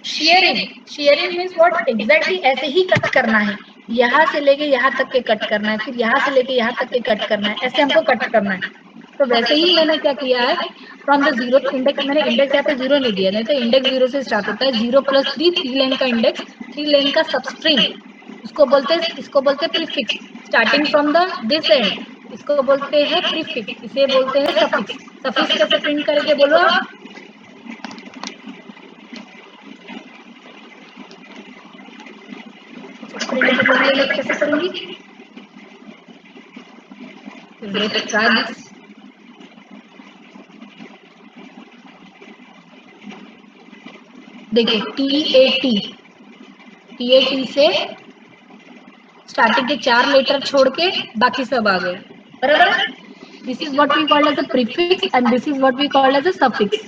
शेयरिंग मीन्स व्हाट, एग्जैक्टली ऐसे ही कट करना है, यहाँ से लेके यहाँ तक के कट करना है, फिर यहाँ से लेके यहाँ तक के कट करना है, ऐसे हमको कट करना है। तो वैसे ही मैंने क्या किया है, फ्रॉम द जीरो इंडेक्स, मैंने इंडेक्स यहाँ पे 0 नहीं दिया, नहीं तो इंडेक्स 0 से स्टार्ट होता है। 0 + 3 3 लाइन का इंडेक्स, 3 लाइन का सबस्ट्रिंग, इसको बोलते हैं prefix. Starting from the this and, इसको बोलते हैं प्रीफिक्स, इसे बोलते हैं सफिक्स। सफिक्स कैसे प्रिंट करेंगे बोलो आप? प्रिंट करने में कैसे करूंगी? Let's try this. देखिए TAT से स्टार्टिंग के 4 लेटर छोड़ के बाकी सब आ गए, बराबर है। This is what we called as a prefix and this is what we called as a suffix.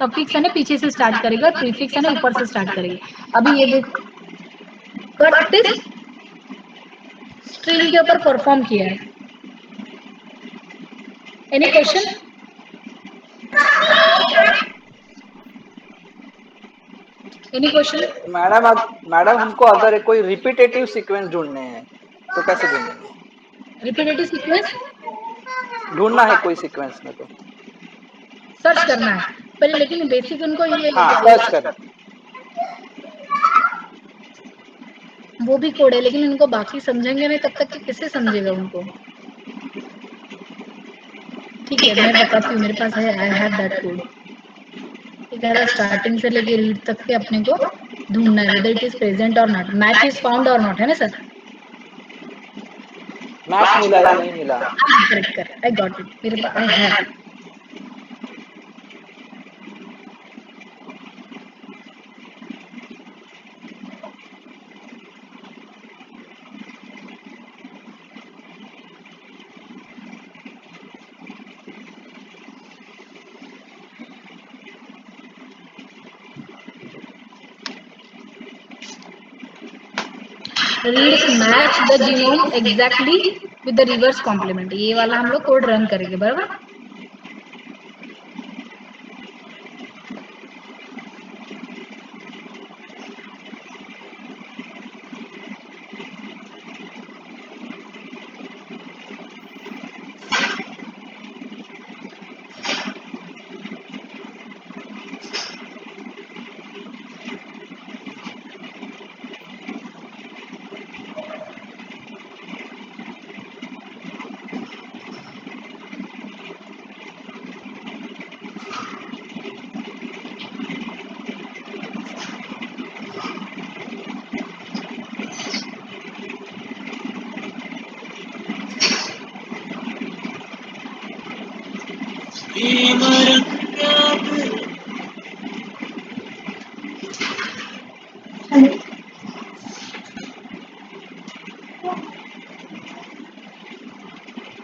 Suffix है ना पीछे से स्टार्ट करेगा, और प्रीफिक्स है ना ऊपर से स्टार्ट करेगा। अभी ये देखो, कट दिस स्ट्रिंग के ऊपर परफॉर्म किया है। Any question? Any question? Madam हमको अगर कोई रिपीटेटिव सीक्वेंस ढूंढने हैं तो कैसे ढूंढेंगे? रिपीटेटिव सीक्वेंस ढूंढना है कोई सीक्वेंस में तो सर्च करना है पहले, लेकिन बेसिक उनको ये हाँ सर्च कर। वो भी कोड है, लेकिन उनको बाकी समझेंगे नहीं तब तक कि कैसे समझेगा उनको। ठीक है, मैं बताती हूँ, मेरे पास है, आई हैव दैट कोड। ठीक है, स्टार्टिंग से लेके रीड तक के अपने को ढूंढना है, वेदर इट इज प्रेजेंट और नॉट, मैच इज फाउंड और नॉट, है ना सर? मैच मिला या नहीं मिला? करेक्ट, आई गॉट इट, मेरे पास I have. Reads match the genome exactly with the reverse complement। ये वाला हम लोग कोड रन करेंगे, बराबर।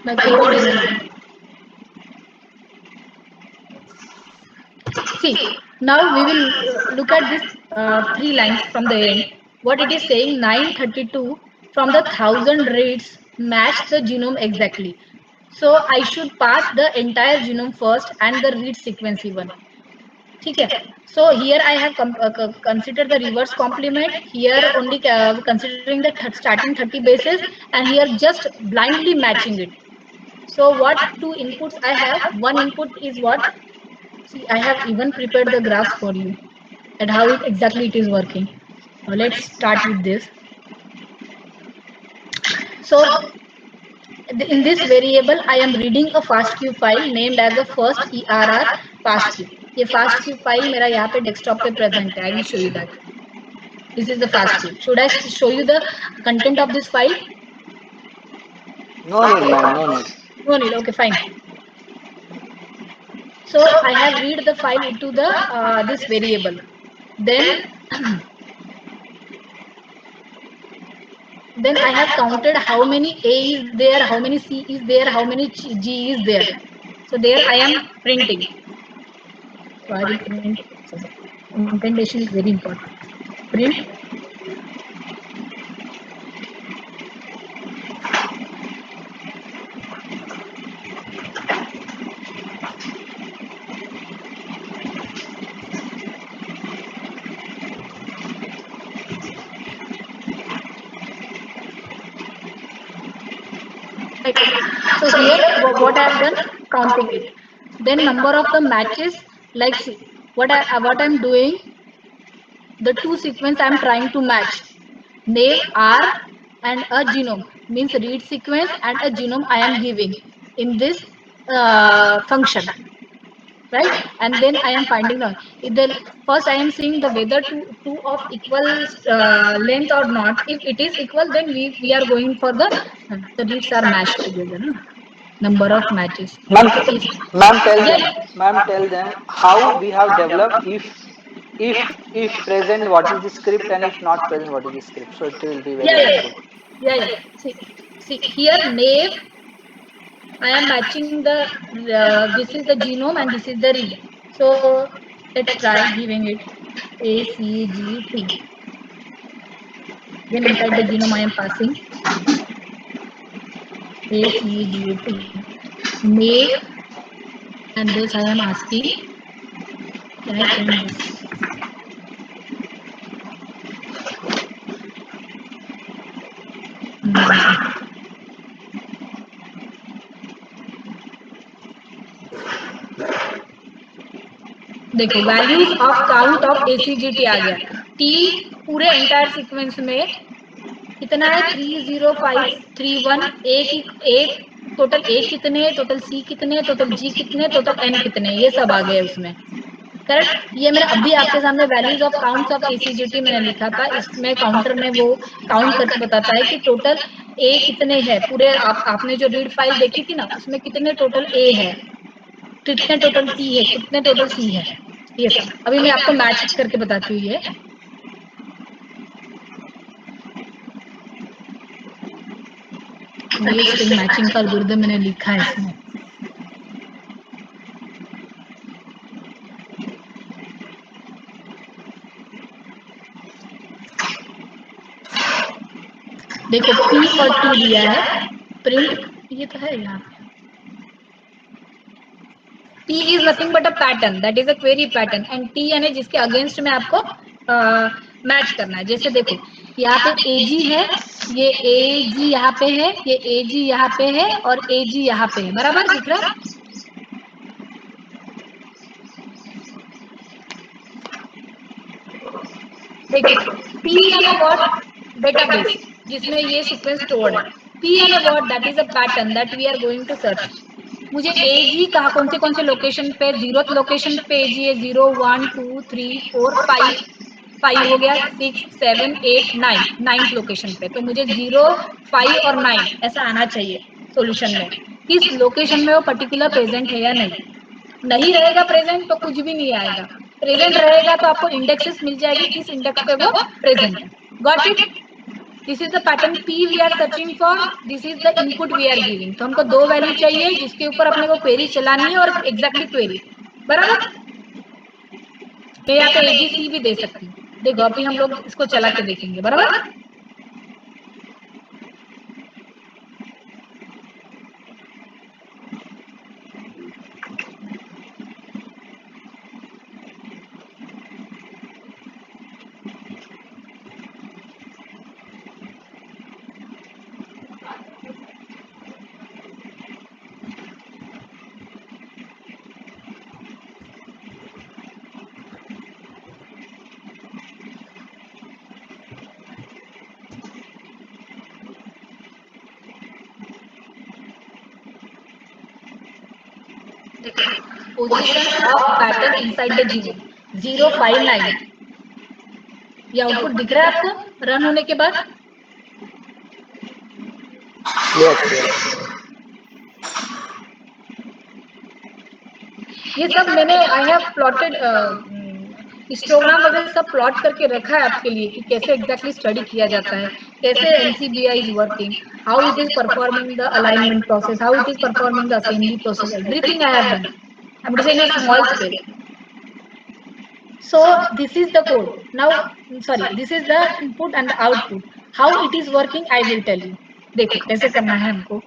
My code is running. See, now we will look at this 3 lines from the end. What it is saying, 932 from the 1000 reads match the genome exactly. So I should pass the entire genome first and the read sequence even. ठीक है, so here I have considered the reverse complement, here only considering the starting 30 bases, and here just blindly matching it. So what 2 inputs I have? One input is what? See, I have even prepared the graphs for you and how exactly it is working. Now let's start with this. So in this variable I am reading a fastq file named as the first ERR fastq. ये fastq file मेरा यहाँ पे desktop पे present है. I will show you that. This is the fastq. Should I show you the content of this file? No need, ma'am. No need. No need. Okay, fine. So I have read the file into the this variable. Then then I have counted how many A is there, how many C is there, how many G is there. So there I am printing. So I will print. So indentation is very important. Print. So here what I have done, counting it. Then number of the matches, like see what I'm doing, the two sequence I am trying to match, name R and a genome, means read sequence and a genome I am giving in this function, right? And then I am finding out. Then first I am seeing the whether two of equal length or not. If it is equal, then we are going for the reads are matched together. No? Number of matches. Ma'am, Is, ma'am, tell them how we have developed if present what is the script and if not present what is the script. So it will be very helpful. Yeah. See here name. I am matching the this is the genome and this is the read. So let's try giving it A C G T. Then inside the genome I am passing A C G T. Name and this I am asking. Can I print this? देखो values of count of ACGT आ गया. T पूरे entire sequence में कितना है 30531. A total A कितने, total C कितने, total G कितने, total N कितने, ये सब आ गए उसमें. करेक्ट. ये मैंने अभी आपके सामने values of counts of ACGT मैंने लिखा था. इसमें काउंटर में वो काउंट करके बताता है कि टोटल A कितने हैं. पूरे आपने जो रीड फाइल देखी थी ना, उसमें कितने टोटल A है, कितने टोटल T है, कितने टोटल C है, ये सब अभी मैं आपको मैच करके बताती हूँ. ये स्ट्रिंग मैचिंग का एल्गोरिथम मैंने लिखा है इसमें. देखो P और T दिया है. प्रिंट ये तो है यहाँ पे. P is nothing but a pattern, that is a query pattern, and T यानी जिसके अगेंस्ट में आपको मैच करना है. जैसे देखो यहाँ पे AG है, ये AG यहाँ पे है, ये AG यहाँ पे है और AG यहाँ पे है. बराबर दिख रहा. देखो P यानी व्हाट, डेटाबेस जिसमें ये सीक्वेंस स्टोर्ड है. P यानी what, that is a pattern that we are going to search. मुझे AG कहाँ कौन से लोकेशन पे, 0th लोकेशन पे AG है. 0 1 2 3 4 5 हो गया, 6 7 8 9 9th लोकेशन पे. तो मुझे 0 5 और 9 ऐसा आना चाहिए सॉल्यूशन में. किस लोकेशन में वो पर्टिकुलर प्रेजेंट है या नहीं रहेगा प्रेजेंट तो कुछ भी नहीं आएगा. प्रेजेंट रहेगा तो आपको इंडेक्सेस मिल जाएगी किस इंडेक्स पे वो प्रेजेंट है. Got it. This is the pattern P we are searching for. This is the input we are giving. तो हमको दो वैल्यू चाहिए जिसके ऊपर अपने को क्वेरी चलानी है और एग्जैक्टली क्वेरी. बराबर. मैं यहाँ पे AGC भी दे सकती हूँ. देखो अभी हम लोग इसको चला के देखेंगे. बराबर. Position of pattern inside the genome 059. ये आउटपुट दिख रहा है आपको रन होने के बाद. ये सब मैंने आई हैव प्लॉटेड हिस्टोग्राम वगैरह सब प्लॉट करके रखा है आपके लिए कि कैसे एग्जैक्टली स्टडी किया जाता है. कैसे NCBI is working, how it is performing the alignment process, how it is performing the assembly process, everything I have done. I'm just in a small scale. So this is the code. Now, sorry, this is the input and the output. How it is working, I will tell you. देखो कैसे करना है हमको.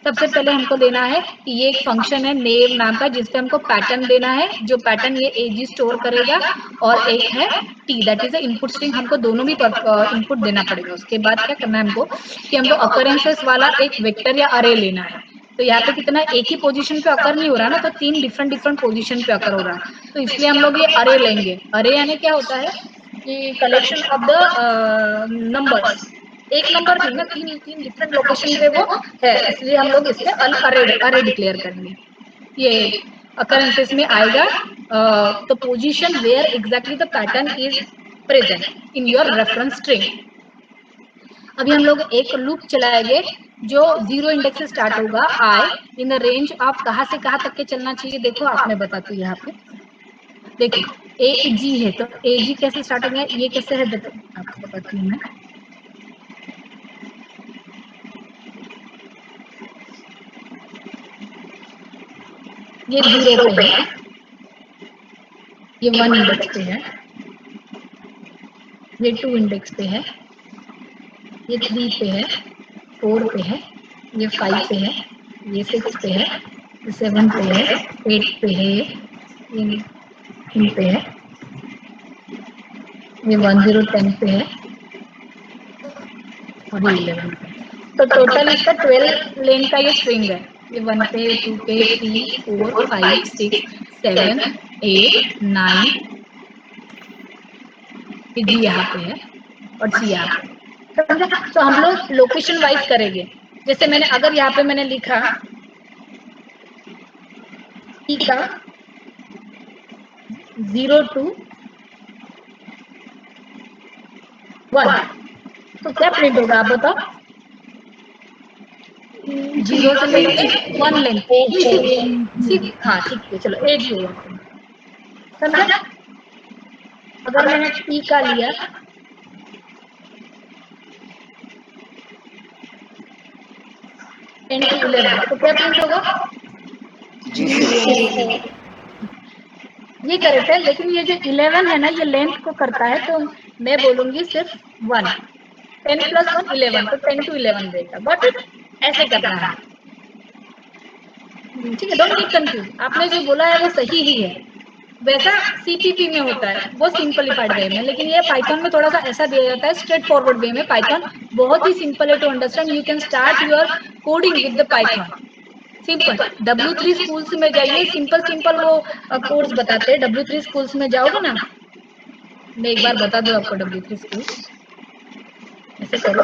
सबसे पहले हमको देना है कि ये एक फंक्शन है नेम नाम का, जिसपे हमको पैटर्न देना है, जो पैटर्न ये AG स्टोर करेगा, और एक है T, that is input string. हमको दोनों भी इनपुट देना पड़ेगा. उसके बाद क्या करना है हमको कि हमको अकरेंसेस वाला एक वेक्टर या अरे लेना है. तो यहाँ पे कितना एक ही पोजीशन पे अकर नहीं हो रहा ना, तो 3 डिफरेंट पोजीशन पे अकर हो रहा है. तो इसलिए हम लोग ये अरे लेंगे. अरे यानी क्या होता है कि कलेक्शन ऑफ द नंबर्स. एक नंबर नहीं ना, तीन डिफरेंट लोकेशन पे वो है, इसलिए हम लोग इससे अरे डिक्लेयर करेंगे. ये अकरेंसेस में आएगा तो position where exactly the pattern is present in your reference string. अभी हम लोग एक लूप चलाएंगे जो 0 इंडेक्स से स्टार्ट होगा, आई इन द रेंज ऑफ कहाँ से कहाँ तक के चलना चाहिए. देखो आप मैं बताती हूँ यहाँ पे. देखो AG है, तो AG कैसे स्टार्ट होगा, ये कैसे है आपको बताती हूँ मैं. ये 0 पे है, ये 1 इंडेक्स पे है, ये 2 इंडेक्स पे है, ये 3 पे है, 4 पे है, ये 5 पे है, ये 6 पे है, ये 7 पे है, 8 पे है, ये 9 पे है, ये 1 0 10 पे है, और ये 11 पे. तो टोटल इसका 12 लेन का ये स्ट्रिंग है. ये 1 पे, 2 पे, 3 4 5 6 7 8 9, ये G यहाँ पे है और C यहाँ पे. तो हम लोग लोकेशन वाइज करेंगे. जैसे मैंने अगर यहाँ पे मैंने लिखा T का 0 to 1, तो क्या प्रिंट होगा आप बताओ. 0 से लेकर 1 लेंथ. हाँ ठीक है, चलो 8 होगा. समझा. अगर मैंने T का लिया 10 to 11, तो क्या प्रिंट होगा. ये करेक्ट है, लेकिन ये जो 11 है ना, ये लेंथ को करता है, तो मैं बोलूंगी सिर्फ 1. 10 + 1 11, तो 10 to 11 देगा. बट ऐसे करना है, ठीक है. Don't get confuse. आपने जो बोला है वो सही ही है. वैसा CPP में होता है, वो सिंपलीफाइड वे में, लेकिन ये पाइथन में थोड़ा सा ऐसा दिया जाता है स्ट्रेट फॉरवर्ड वे में. पाइथन बहुत ही सिंपल है to understand. You can start your coding with the Python. Simple. W3 schools में जाइए, सिंपल वो कोड्स बताते हैं. W3 स्कूल्स में जाओगे ना, मैं एक बार बता दूं आपको. W3 स्कूल्स ऐसे करो,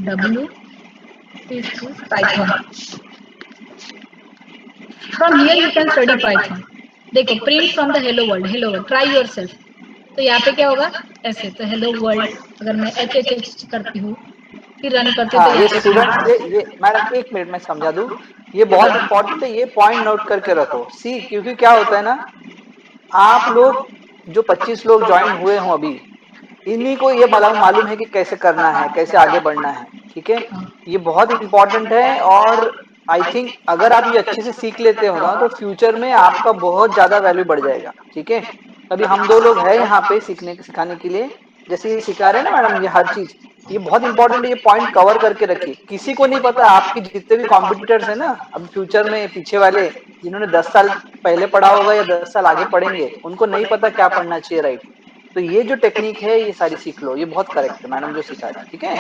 W3 schools Python. From here you can study Python. देखो print from the hello world, try yourself. तो यहाँ पे क्या होगा ऐसे, तो हेलो वर्ल्ड अगर मैं HHH करती हूँ फिर रन करती हूँ, तो ये स्टूडेंट ये मैडम 1 मिनट में समझा दूं. ये बहुत इंपॉर्टेंट है, ये पॉइंट नोट करके रखो. सी, क्योंकि क्या होता है ना, आप लोग जो 25 लोग ज्वाइन हुए हों अभी, इन्हीं को ये मालूम है कि कैसे करना है, कैसे आगे बढ़ना है. ठीक है, ये बहुत इंपॉर्टेंट है. और आई थिंक अगर आप ये अच्छे से सीख लेते हो ना, तो फ्यूचर में आपका बहुत ज्यादा वैल्यू बढ़ जाएगा. ठीक है, अभी हम 2 लोग हैं यहाँ पे सिखाने के लिए. जैसे ये सिखा रहे हैं ना मैडम, ये हर चीज ये बहुत इंपॉर्टेंट है. ये पॉइंट कवर करके रखिए. किसी को नहीं पता, आपके जितने भी कॉम्पिटिटर्स है ना अब फ्यूचर में, पीछे वाले जिन्होंने 10 साल पहले पढ़ा होगा या 10 साल आगे पढ़ेंगे, उनको नहीं पता क्या पढ़ना चाहिए. राइट. तो ये जो टेक्निक है ये सारी सीख लो. ये बहुत करेक्ट है मैडम जो सिखा रहे हैं. ठीक है,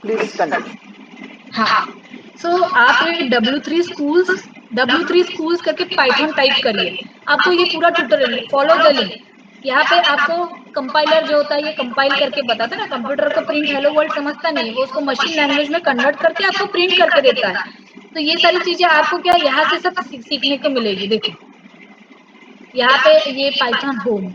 प्लीज कंटिन्यू. हाँ. सो आप ये W3 स्कूल्स करके पाइथन टाइप करिए. आपको ये पूरा ट्यूटोरियल फॉलो द लिंक. यहाँ पे आपको कंपाइलर जो होता है ये कंपाइल करके बताता है ना. कंप्यूटर को प्रिंट हेलो वर्ल्ड समझता नहीं, वो उसको मशीन लैंग्वेज में कन्वर्ट करके आपको प्रिंट करके देता है. तो ये सारी चीजें आपको क्या यहाँ से सब सीखने को मिलेगी. देखो यहाँ पे ये पाइथन होम,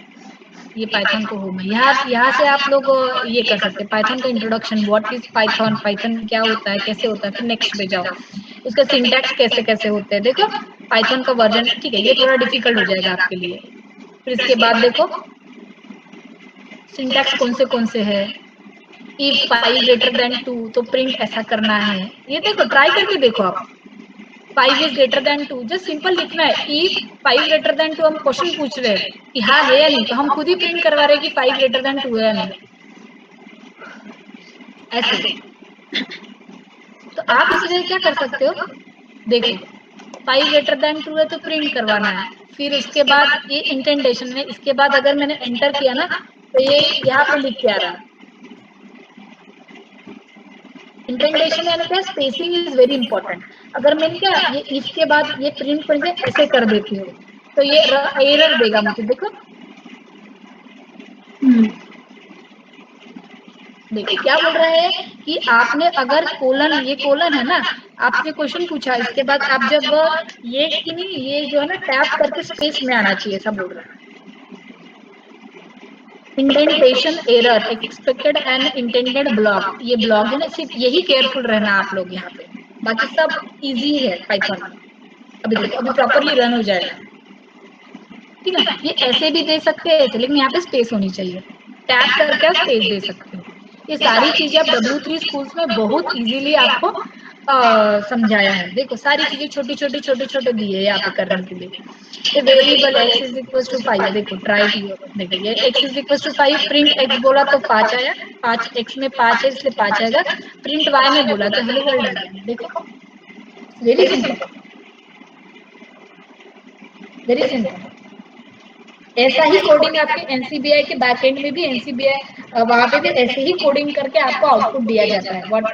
ये पाइथन को होम है. यहाँ से आप लोग ये कर सकते हैं पाइथन का introduction, what is Python, Python क्या होता है, कैसे होता है. फिर नेक्स्ट पे जाओ, उसका सिंटैक्स कैसे कैसे होते हैं. देखो पाइथन का वर्जन, ठीक है, ये थोड़ा डिफिकल्ट हो जाएगा आपके लिए. फिर इसके बाद देखो सिंटैक्स कौन से है, इफ 5 ग्रेटर देन 2 तो प्रिंट ऐसा करना है। ये देखो, ट्राई करके देखो आप। 5 is greater than 2, just simple लिखना है। इफ 5 ग्रेटर देन 2, हम क्वेश्चन पूछ रहे हैं कि हाँ है या नहीं, तो हम खुद ही प्रिंट करवा रहे हैं कि 5 ग्रेटर देन 2 है या नहीं, ऐसे। तो आप इसमें क्या कर सकते हो, देखो 5 ग्रेटर देन 2 है तो प्रिंट करवाना है। फिर उसके बाद ये इंटेंटेशन में, इसके बाद अगर मैंने एंटर किया ना तो ये यहाँ पे लिख के आ रहा है। इंटेंटेशन यानी क्या, स्पेसिंग इज वेरी इंपॉर्टेंट। अगर मैंने क्या ये इसके बाद ये प्रिंट करके ऐसे कर देती हूँ तो ये एरर देगा मुझे। देखो देखिए क्या बोल रहा है कि आपने अगर कोलन, ये कोलन है ना, आपसे क्वेश्चन पूछा, इसके बाद आप जब ये कि नहीं, ये जो है ना टैप करके स्पेस में आना चाहिए, ऐसा बोल रहा है। Indentation error expected and intended block, ये ब्लॉक है ना, सिर्फ यही केयरफुल रहना आप लोग यहाँ पे, बाकी सब इजी है पाइथन में। अभी देखो अभी प्रॉपरली रन हो जाएगा, ठीक है। ये ऐसे भी दे सकते हैं ऐसे, लेकिन यहाँ पे स्पेस होनी चाहिए, टैप करके स्पेस दे सकते हो। ये सारी चीजें आप W3 स्कूल्स में बहुत इजीली आपको समझाया है। देखो सारी चीजें छोटी छोटी छोटे छोटे दिए यहाँ पे करने के लिए। ये variable x is equal to 5, देखो ट्राई किया, देखो ये x is equal to 5, print x बोला तो 5 आया, 5 x में 5 है इसलिए 5 आएगा। प्रिंट y में बोला तो हेलो वर्ल्ड आ गया। देखो वेरी सिंपल, वेरी सिंपल। ऐसा ही कोडिंग आपके एनसीबीआई के बैकएंड में भी, एनसीबीआई वहां पे भी ऐसे ही कोडिंग करके आपको आउटपुट दिया जाता है। What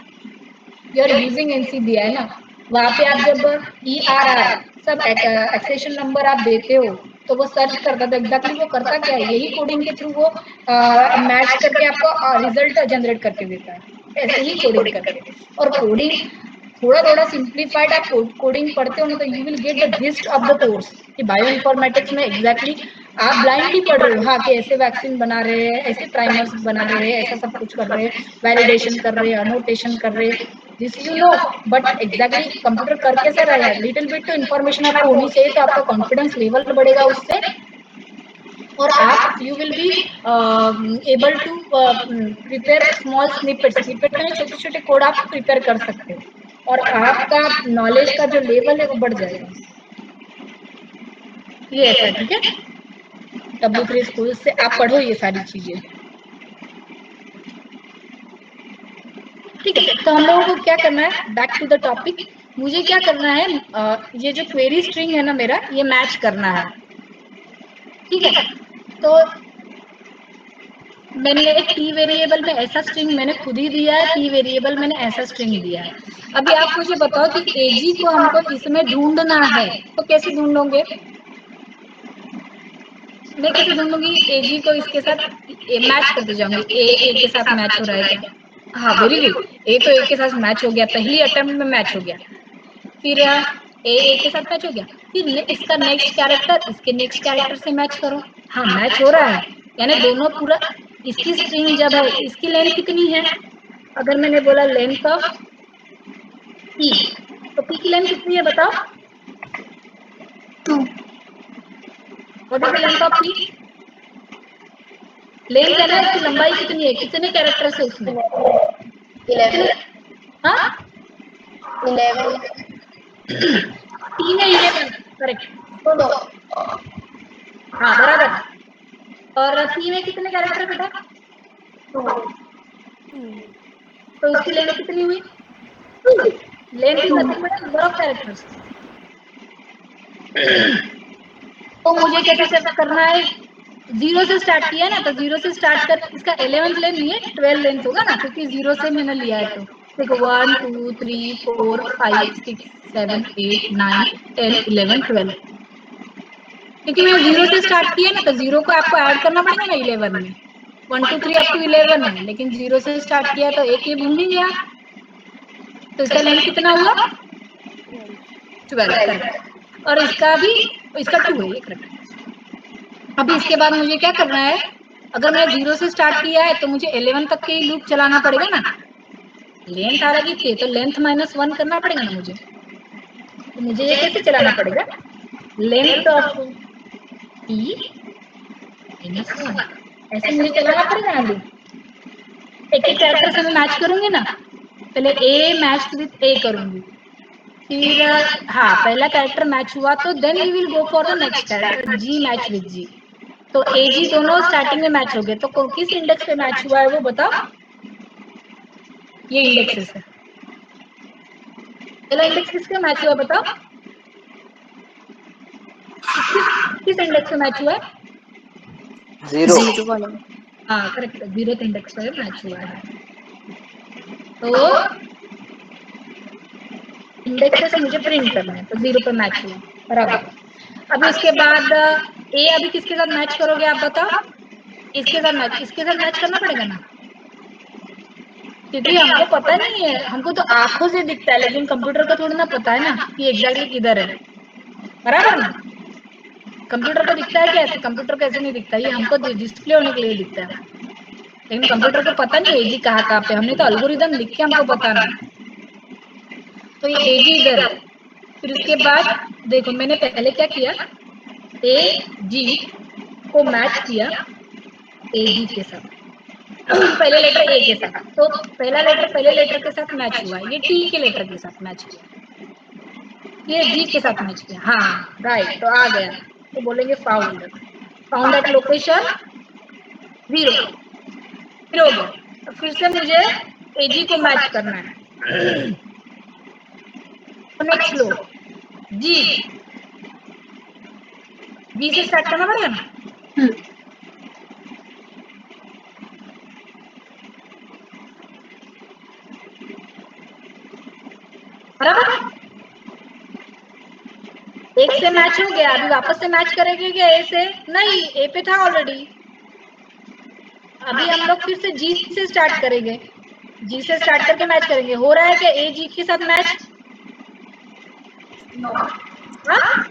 you are using NCBI ना, वहां पे आप जब ERR सब एक्सेशन नंबर आप देते हो तो वो सर्च करता था, एग्जैक्टली वो करता क्या है, यही कोडिंग के थ्रू वो मैच करके आपको रिजल्ट जनरेट करके देता है, ऐसे ही कोडिंग करके। और कोडिंग थोड़ा थोड़ा सिंप्लीफाइड आप कोडिंग पढ़ते हो ना तो you will get the gist of the course कि बायो इन्फॉर्मेटिक्स में एग्जैक्टली आप ब्लाइंडली पढ़ रहे हो, हाँ कि ऐसे वैक्सीन बना रहे हैं, ऐसे प्राइमर्स बना रहे हैं, ऐसा सब कुछ कर रहे हैं, वैलिडेशन कर रहे हैं, अनोटेशन कर रहे हैं, this you know. But exactly computer कर कैसे रहा है, लिटिल बिट तो इन्फॉर्मेशन आपको होनी चाहिए, तो आपका कॉन्फिडेंस लेवल बढ़ेगा उससे, और आप you will be able to prepare small snippet. Snippet में छोटे छोटे कोड आप प्रिपेयर कर सकते हो और आपका नॉलेज का जो लेवल है वो बढ़ जाएगा। ये ऐसा है, ठीक है। W3 स्कूल से आप पढ़ो ये सारी चीजें, ठीक है। तो हम लोगों को क्या करना है, बैक टू द टॉपिक, मुझे क्या करना है, ये जो क्वेरी स्ट्रिंग है ना मेरा, ये मैच करना है, ठीक है। तो मैंने एक टी वेरिएबल में ऐसा स्ट्रिंग मैंने खुद ही दिया है, टी वेरिएबल मैंने ऐसा स्ट्रिंग दिया है। अभी आप मुझे बताओ कि एजी को हमको इसमें ढूंढना है, तो कैसे ढूंढोगे, मैं कैसे ढूंढूंगी एजी को, इसके साथ मैच करते जाऊंगी, ए के साथ मैच हो रहा है क्या, हाँ वेरी गुड, ए तो ए के साथ मैच हो गया, पहली अटेम्प्ट में मैच हो गया। फिर ए के साथ मैच हो गया, फिर इसका नेक्स्ट कैरेक्टर इसके नेक्स्ट कैरेक्टर से मैच करो, हाँ मैच हो रहा है, यानी दोनों पूरा। इसकी स्ट्रिंग जब है, इसकी लेंथ कितनी है, अगर मैंने बोला लेंथ ऑफ पी, तो पी की लेंथ कितनी है बताओ, 2। What is the length of P, length है ना, इसकी लंबाई कितनी है, कितने कैरेक्टर्स है उसमें, 11 हाँ 11 तीन है, 11 करेक्ट, तो हाँ बराबर। और पी में कितने कैरेक्टर बेटा, तो इसकी लेंथ कितनी हुई, length is nothing but number of characters. तो मुझे कैसे सेट करना है, 0 से स्टार्ट किया ना, तो 0 से स्टार्ट कर, इसका 11th लेंथ नहीं है 12 लेंथ होगा ना, क्योंकि 0 से मैंने लिया है। तो देखो 1 2 3 4 5 6 7 8 9 10 11 12, क्योंकि मैं 0 से स्टार्ट किया ना, तो 0 को आपको ऐड करना पड़ेगा ना 11 में, 1 2 3 अप टू 11 है, लेकिन 0 से स्टार्ट किया तो एक ये भूल नहीं गया, तो इसका लेंथ कितना हुआ 12, करेक्ट। और इसका भी, इसका 2 है ये, करेक्ट। अभी इसके बाद मुझे क्या करना है, अगर मैंने 0 से स्टार्ट किया है तो मुझे 11 तक के लूप चलाना पड़ेगा ना, लेंथ आ रही थी तो लेंथ -1 करना पड़ेगा ना मुझे, तो मुझे ये कैसे चलाना पड़ेगा, लेंथ ऑफ p -1, ऐसे मुझे चलाना पड़ेगा ना लूप। एक एक कैरेक्टर से मैं मैच करूंगी ना, पहले ए मैच विथ ए करूंगी, फिर हाँ पहला कैरेक्टर मैच हुआ तो then we will go for the next character G match with G. तो ए जी दोनों स्टार्टिंग में मैच हो गए, तो किस इंडेक्स पे मैच हुआ है वो बताओ। ये इंडेक्सेस है, पहला इंडेक्स किसका मैच हुआ बताओ, किस इंडेक्स पे मैच हुआ है? 0 0 वाला। हाँ करेक्ट, 0th इंडेक्स पे मैच हुआ है। तो इंडेक्सेस मुझे प्रिंट करना है, तो 0 पे मैच हुआ बराबर। अभी उसके बाद ए अभी किसके साथ मैच करोगे आप बताओ? इसके साथ मैच करना पड़ेगा ना, क्योंकि हमको पता नहीं है, हमको तो आंखों से दिखता है, लेकिन कंप्यूटर को थोड़ी ना पता है ना कि एग्जैक्टली किधर है, बराबर ना। कंप्यूटर को दिखता है कि ऐसे, कंप्यूटर को ऐसे नहीं दिखता, ये हमको डिस्प्ले होने के लिए दिखता है, लेकिन कंप्यूटर को पता नहीं एजी कहाँ पे, हमने तो एल्गोरिदम लिख के हमको बताना है। तो ये एजी इधर है, फिर उसके बाद देखो मैंने पहले क्या किया, ए जी को मैच किया ए जी के साथ, पहले लेटर ए के साथ, तो पहला लेटर पहले लेटर के साथ मैच हुआ, ये टी के लेटर के साथ मैच किया, ये जी के साथ मैच किया, हाँ राइट, तो आ गया, तो बोलेंगे फाउंड एट लोकेशन 0, फिर हो गया। तो फिर से मुझे एजी को मैच करना है, तो नेक्स्ट लो जी, बी से स्टार्ट करना पड़ेगा ना, बराबर। एक से मैच हो गया, अभी वापस से मैच करेंगे क्या ए से? नहीं, ए पे था ऑलरेडी, अभी हम लोग फिर से जी से स्टार्ट करेंगे, जी से स्टार्ट करके मैच करेंगे। हो रहा है क्या ए जी के साथ match? No,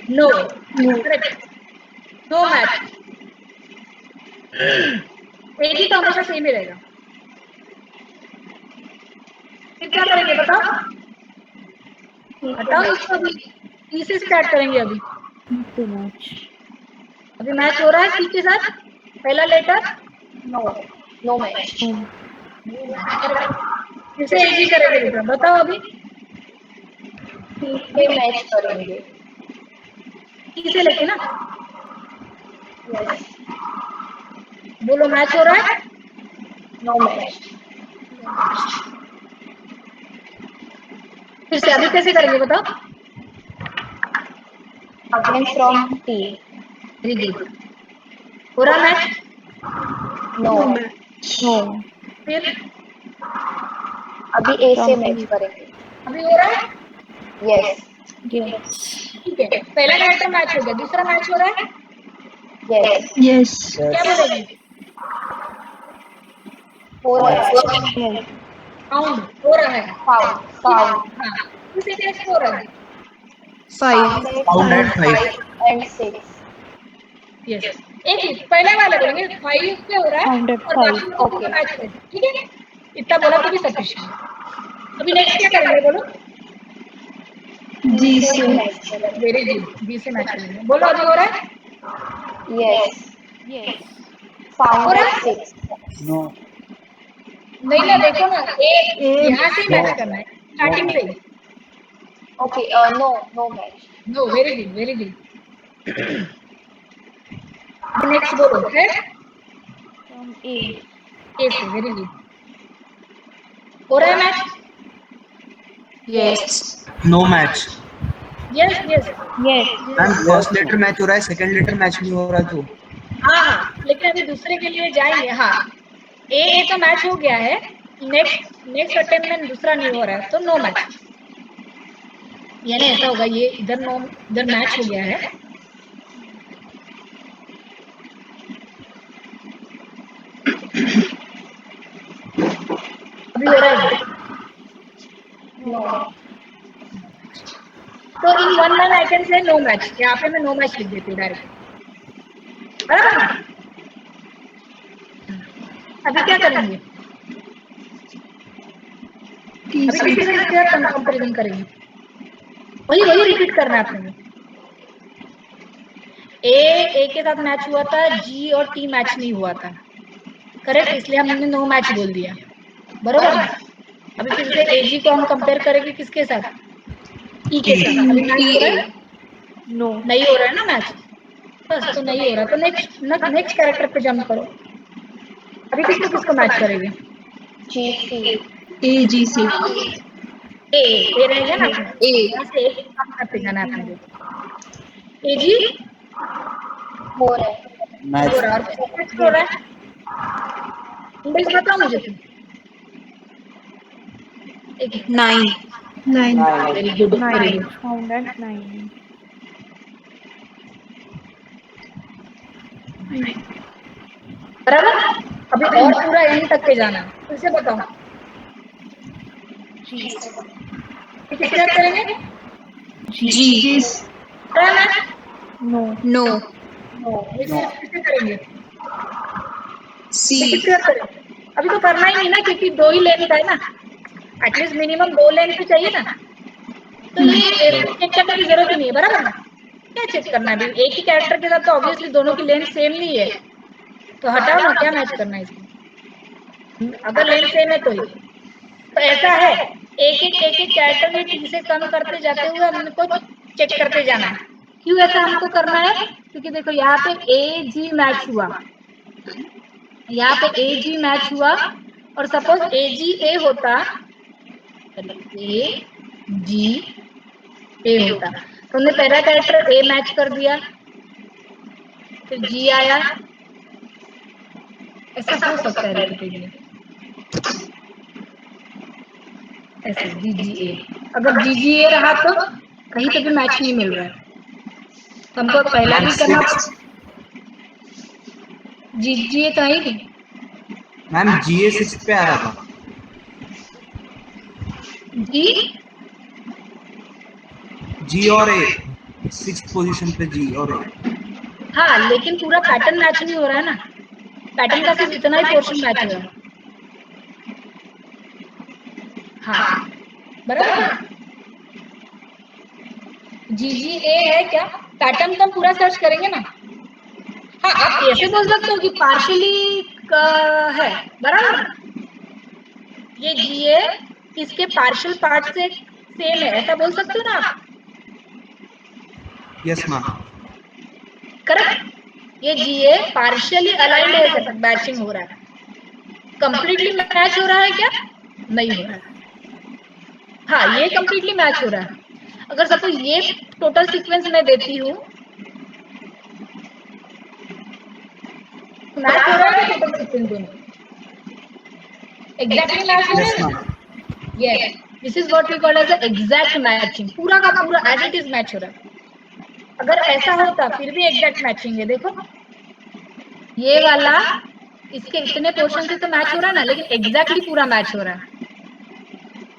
no, correct, no match. A G तो हमेशा सेम ही रहेगा। फिर क्या करेंगे बताओ? हटाओ इसको, अभी सी से स्टार्ट करेंगे। अभी अभी मैच हो रहा है सी के साथ, पहला लेटर नो, नो मैच। फिर से एजी करेंगे बेटा, बताओ अभी सी पे मैच करेंगे। सी से लेके ना, यस, बोलो मैच हो रहा है? No match. फिर से अभी कैसे करेंगे बताओ? Again from T. Very good, हो रहा मैच? नो, नो, फिर अभी ए से मैच करेंगे। अभी हो रहा है? यस, यस, ठीक है, पहला कैरेक्टर मैच हो गया, दूसरा मैच हो रहा है, यस, Yes. क्या बोलेगी? हो रहा है। यस, फाउंड हो रहा है, फाउंड, फाउंड, हाँ, किस इंडेक्स पे हो रहा है? 5, फाउंड एट 5 एंड 6। यस, एक ही पहले वाले बोलेंगे 5 पे हो रहा है Found at और बाकी लोग Okay. मैच करेंगे, ठीक है, इतना बोला तो भी सफिशिएंट। अभी नेक्स्ट क्या करेंगे बोलो? डी से मैच करेंगे। वेरी गुड, बी से मैच करेंगे, बोलो अभी हो रहा है? Yes, yes, found at 6। नहीं ना, देखो ना, ए यहाँ से मैच करना है, स्टार्टिंग से ही। Okay, no, no match. No, very good, very good. Next बोलो है फ्रॉम ए, ए से, वेरी गुड, हो रहा है match? Yes, no match. Yes yes, yes, ma'am first letter match हो रहा है, सेकंड लेटर मैच नहीं हो रहा तो हाँ हाँ, लेकिन अभी दूसरे के लिए जाएंगे। हाँ, ए तो मैच हो गया है, नेक्स्ट अटेम्प्ट में दूसरा नहीं हो रहा है, तो नो मैच, यानी ऐसा होगा, ये इधर मैच हो गया है, अभी हो रहा है इधर। नो, तो in one line I can say no match, यहाँ पे मैं नो मैच लिख देती हूँ डायरेक्ट, बराबर ना? अभी क्या करेंगे? अभी किसी से इसके साथ कंपैरिजन करेंगे, वही रिपीट करना है आपने। ए के साथ मैच हुआ था, जी और टी मैच नहीं हुआ था, करेक्ट, इसलिए हमने नो मैच बोल दिया। बरोबर ना? अभी फिर से एजी को हम कंपेयर करेंगे किसके साथ? ई के साथ। अभी मैच हो रहा है? नो नहीं हो रहा है ना मैच, बस तो नहीं हो रहा तो नेक्स्ट कैरेक्टर पे जंप करो। अभी किसको किसको मैच करेंगे? जी सी ए जी सी ए रह गया ना अपना, यहाँ से एक कम करते जाना है अपने को। ए जी हो रहा है। मैच हो रहा है और किसको मैच हो रहा है? इंडेक्स बताओ मुझे तुम। एक 9 9 very good, very 9 good. found at 9 बराबर। अभी और पूरा एंड तक पे जाना है, फिर से बताओ। G किसके साथ करेंगे? जी क्या है मैच? no नो ये सिर्फ किससे करेंगे? सी ये किसके साथ करेंगे? अभी तो करना ही नहीं ना, क्योंकि 2 ही लेंथ है ना, एटलीस्ट मिनिमम 2 लेंथ तो चाहिए ना, तो ये चेक करने की जरूरत ही नहीं है। बराबर ना? क्या चेक करना है? अभी एक ही कैरेक्टर के साथ तो ऑब्वियसली दोनों की लेंथ सेम नहीं है, तो हटाओ ना, क्या मैच करना है इसमें? अगर लेंथ सेम है तो ही तो ऐसा है, एक एक कैरेक्टर में टी से कम करते जाते हुए हमको चेक करते जाना है। क्यों ऐसा हमको करना है? क्योंकि देखो यहाँ पे ए जी मैच हुआ, यहाँ पे ए जी मैच हुआ, और सपोज ए जी ए होता, ए जी ए होता, तो हमने पहला कैरेक्टर ए मैच कर दिया, फिर जी आया, ऐसा हो सकता है रिपीटेडली, ऐसे जी जी ए। अगर जी जी ए रहा तो कहीं पे भी मैच नहीं मिल रहा है, तो हमको पहला भी करना, जी जी ए तो है ही नहीं। मैम GA 6 पे आ रहा था। जी G और A 6th पोजीशन पे G और A। हाँ, लेकिन पूरा पैटर्न मैच नहीं हो रहा है ना, पैटर्न का सिर्फ इतना ही पोर्शन मैच हो रहा है। हाँ बराबर। जी जी ए है क्या? पैटर्न तो हम पूरा सर्च करेंगे ना। हाँ, आप ऐसे बोल सकते हो कि पार्शियली है, बराबर ना? ये जी ए इसके पार्शियल पार्ट से सेम है, ऐसा बोल सकते हो ना आप? Yes ma'am. करेक्ट। ये जी ए पार्शियली अलाइंड है, मैचिंग हो रहा है। कंप्लीटली मैच हो रहा है क्या? नहीं हो रहा है। हाँ, ये कंप्लीटली मैच हो रहा है। अगर सपोज ये टोटल सीक्वेंस मैं देती हूँ, मैच हो रहा है क्या टोटल सीक्वेंस दोनों? एग्जैक्टली मैच हो रहा यस है ना? Ma'am. Yes, this is what we call as exact matching. पूरा का पूरा एज इट इज मैच हो रहा है। अगर ऐसा होता फिर भी एग्जैक्ट मैचिंग है, देखो ये वाला इसके इतने पोर्शन से तो मैच हो रहा है ना, लेकिन एग्जैक्टली पूरा मैच हो रहा है।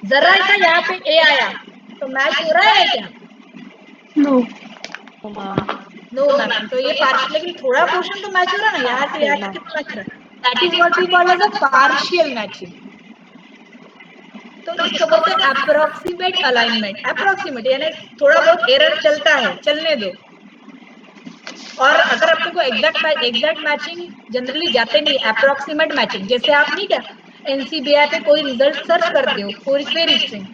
जरा सा यहाँ पे ए आया तो मैच हो रहा है क्या? No no ma'am. तो ये पार्शियल, लेकिन थोड़ा पोर्शन तो मैच हो रहा है ना, यहाँ से यहाँ तक कितना मैच हो रहा है। That is what we call as a partial matching. तो इसको बोलते हैं अप्रोक्सीमेट अलाइनमेंट। अप्रोक्सीमेट यानी थोड़ा बहुत एरर चलता है, चलने दो। और अगर अपने को एग्जैक्ट मैचिंग जनरली जाते नहीं, अप्रोक्सीमेट मैचिंग, जैसे आप नहीं क्या एनसीबीआई पे कोई रिजल्ट सर्च करते हो, कोई क्वेरी स्ट्रिंग,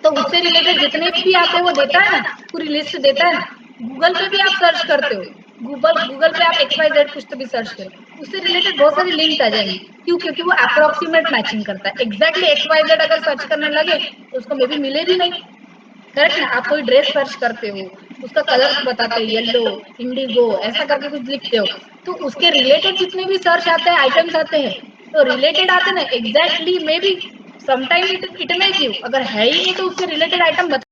तो उससे रिलेटेड जितने भी आते हैं वो देता है ना, पूरी लिस्ट देता है ना। गूगल पे भी आप सर्च करते हो, गूगल पे आप XYZ कुछ तो भी सर्च करो, उससे रिलेटेड बहुत सारी लिंक आ जाएंगी। क्यों? क्योंकि वो अप्रोक्सीमेट मैचिंग करता है। एग्जैक्टली XYZ अगर सर्च करने लगे तो उसको मे बी मिले भी नहीं। करेक्ट ना? आप कोई ड्रेस सर्च करते हो, उसका कलर बताते हो, येलो, इंडिगो, ऐसा करके कुछ लिखते हो, तो उसके रिलेटेड जितने भी सर्च आते हैं, आइटम्स आते हैं, तो रिलेटेड आते हैं ना, exactly may be sometime it may give, अगर है ही नहीं तो उससे रिलेटेड आइटम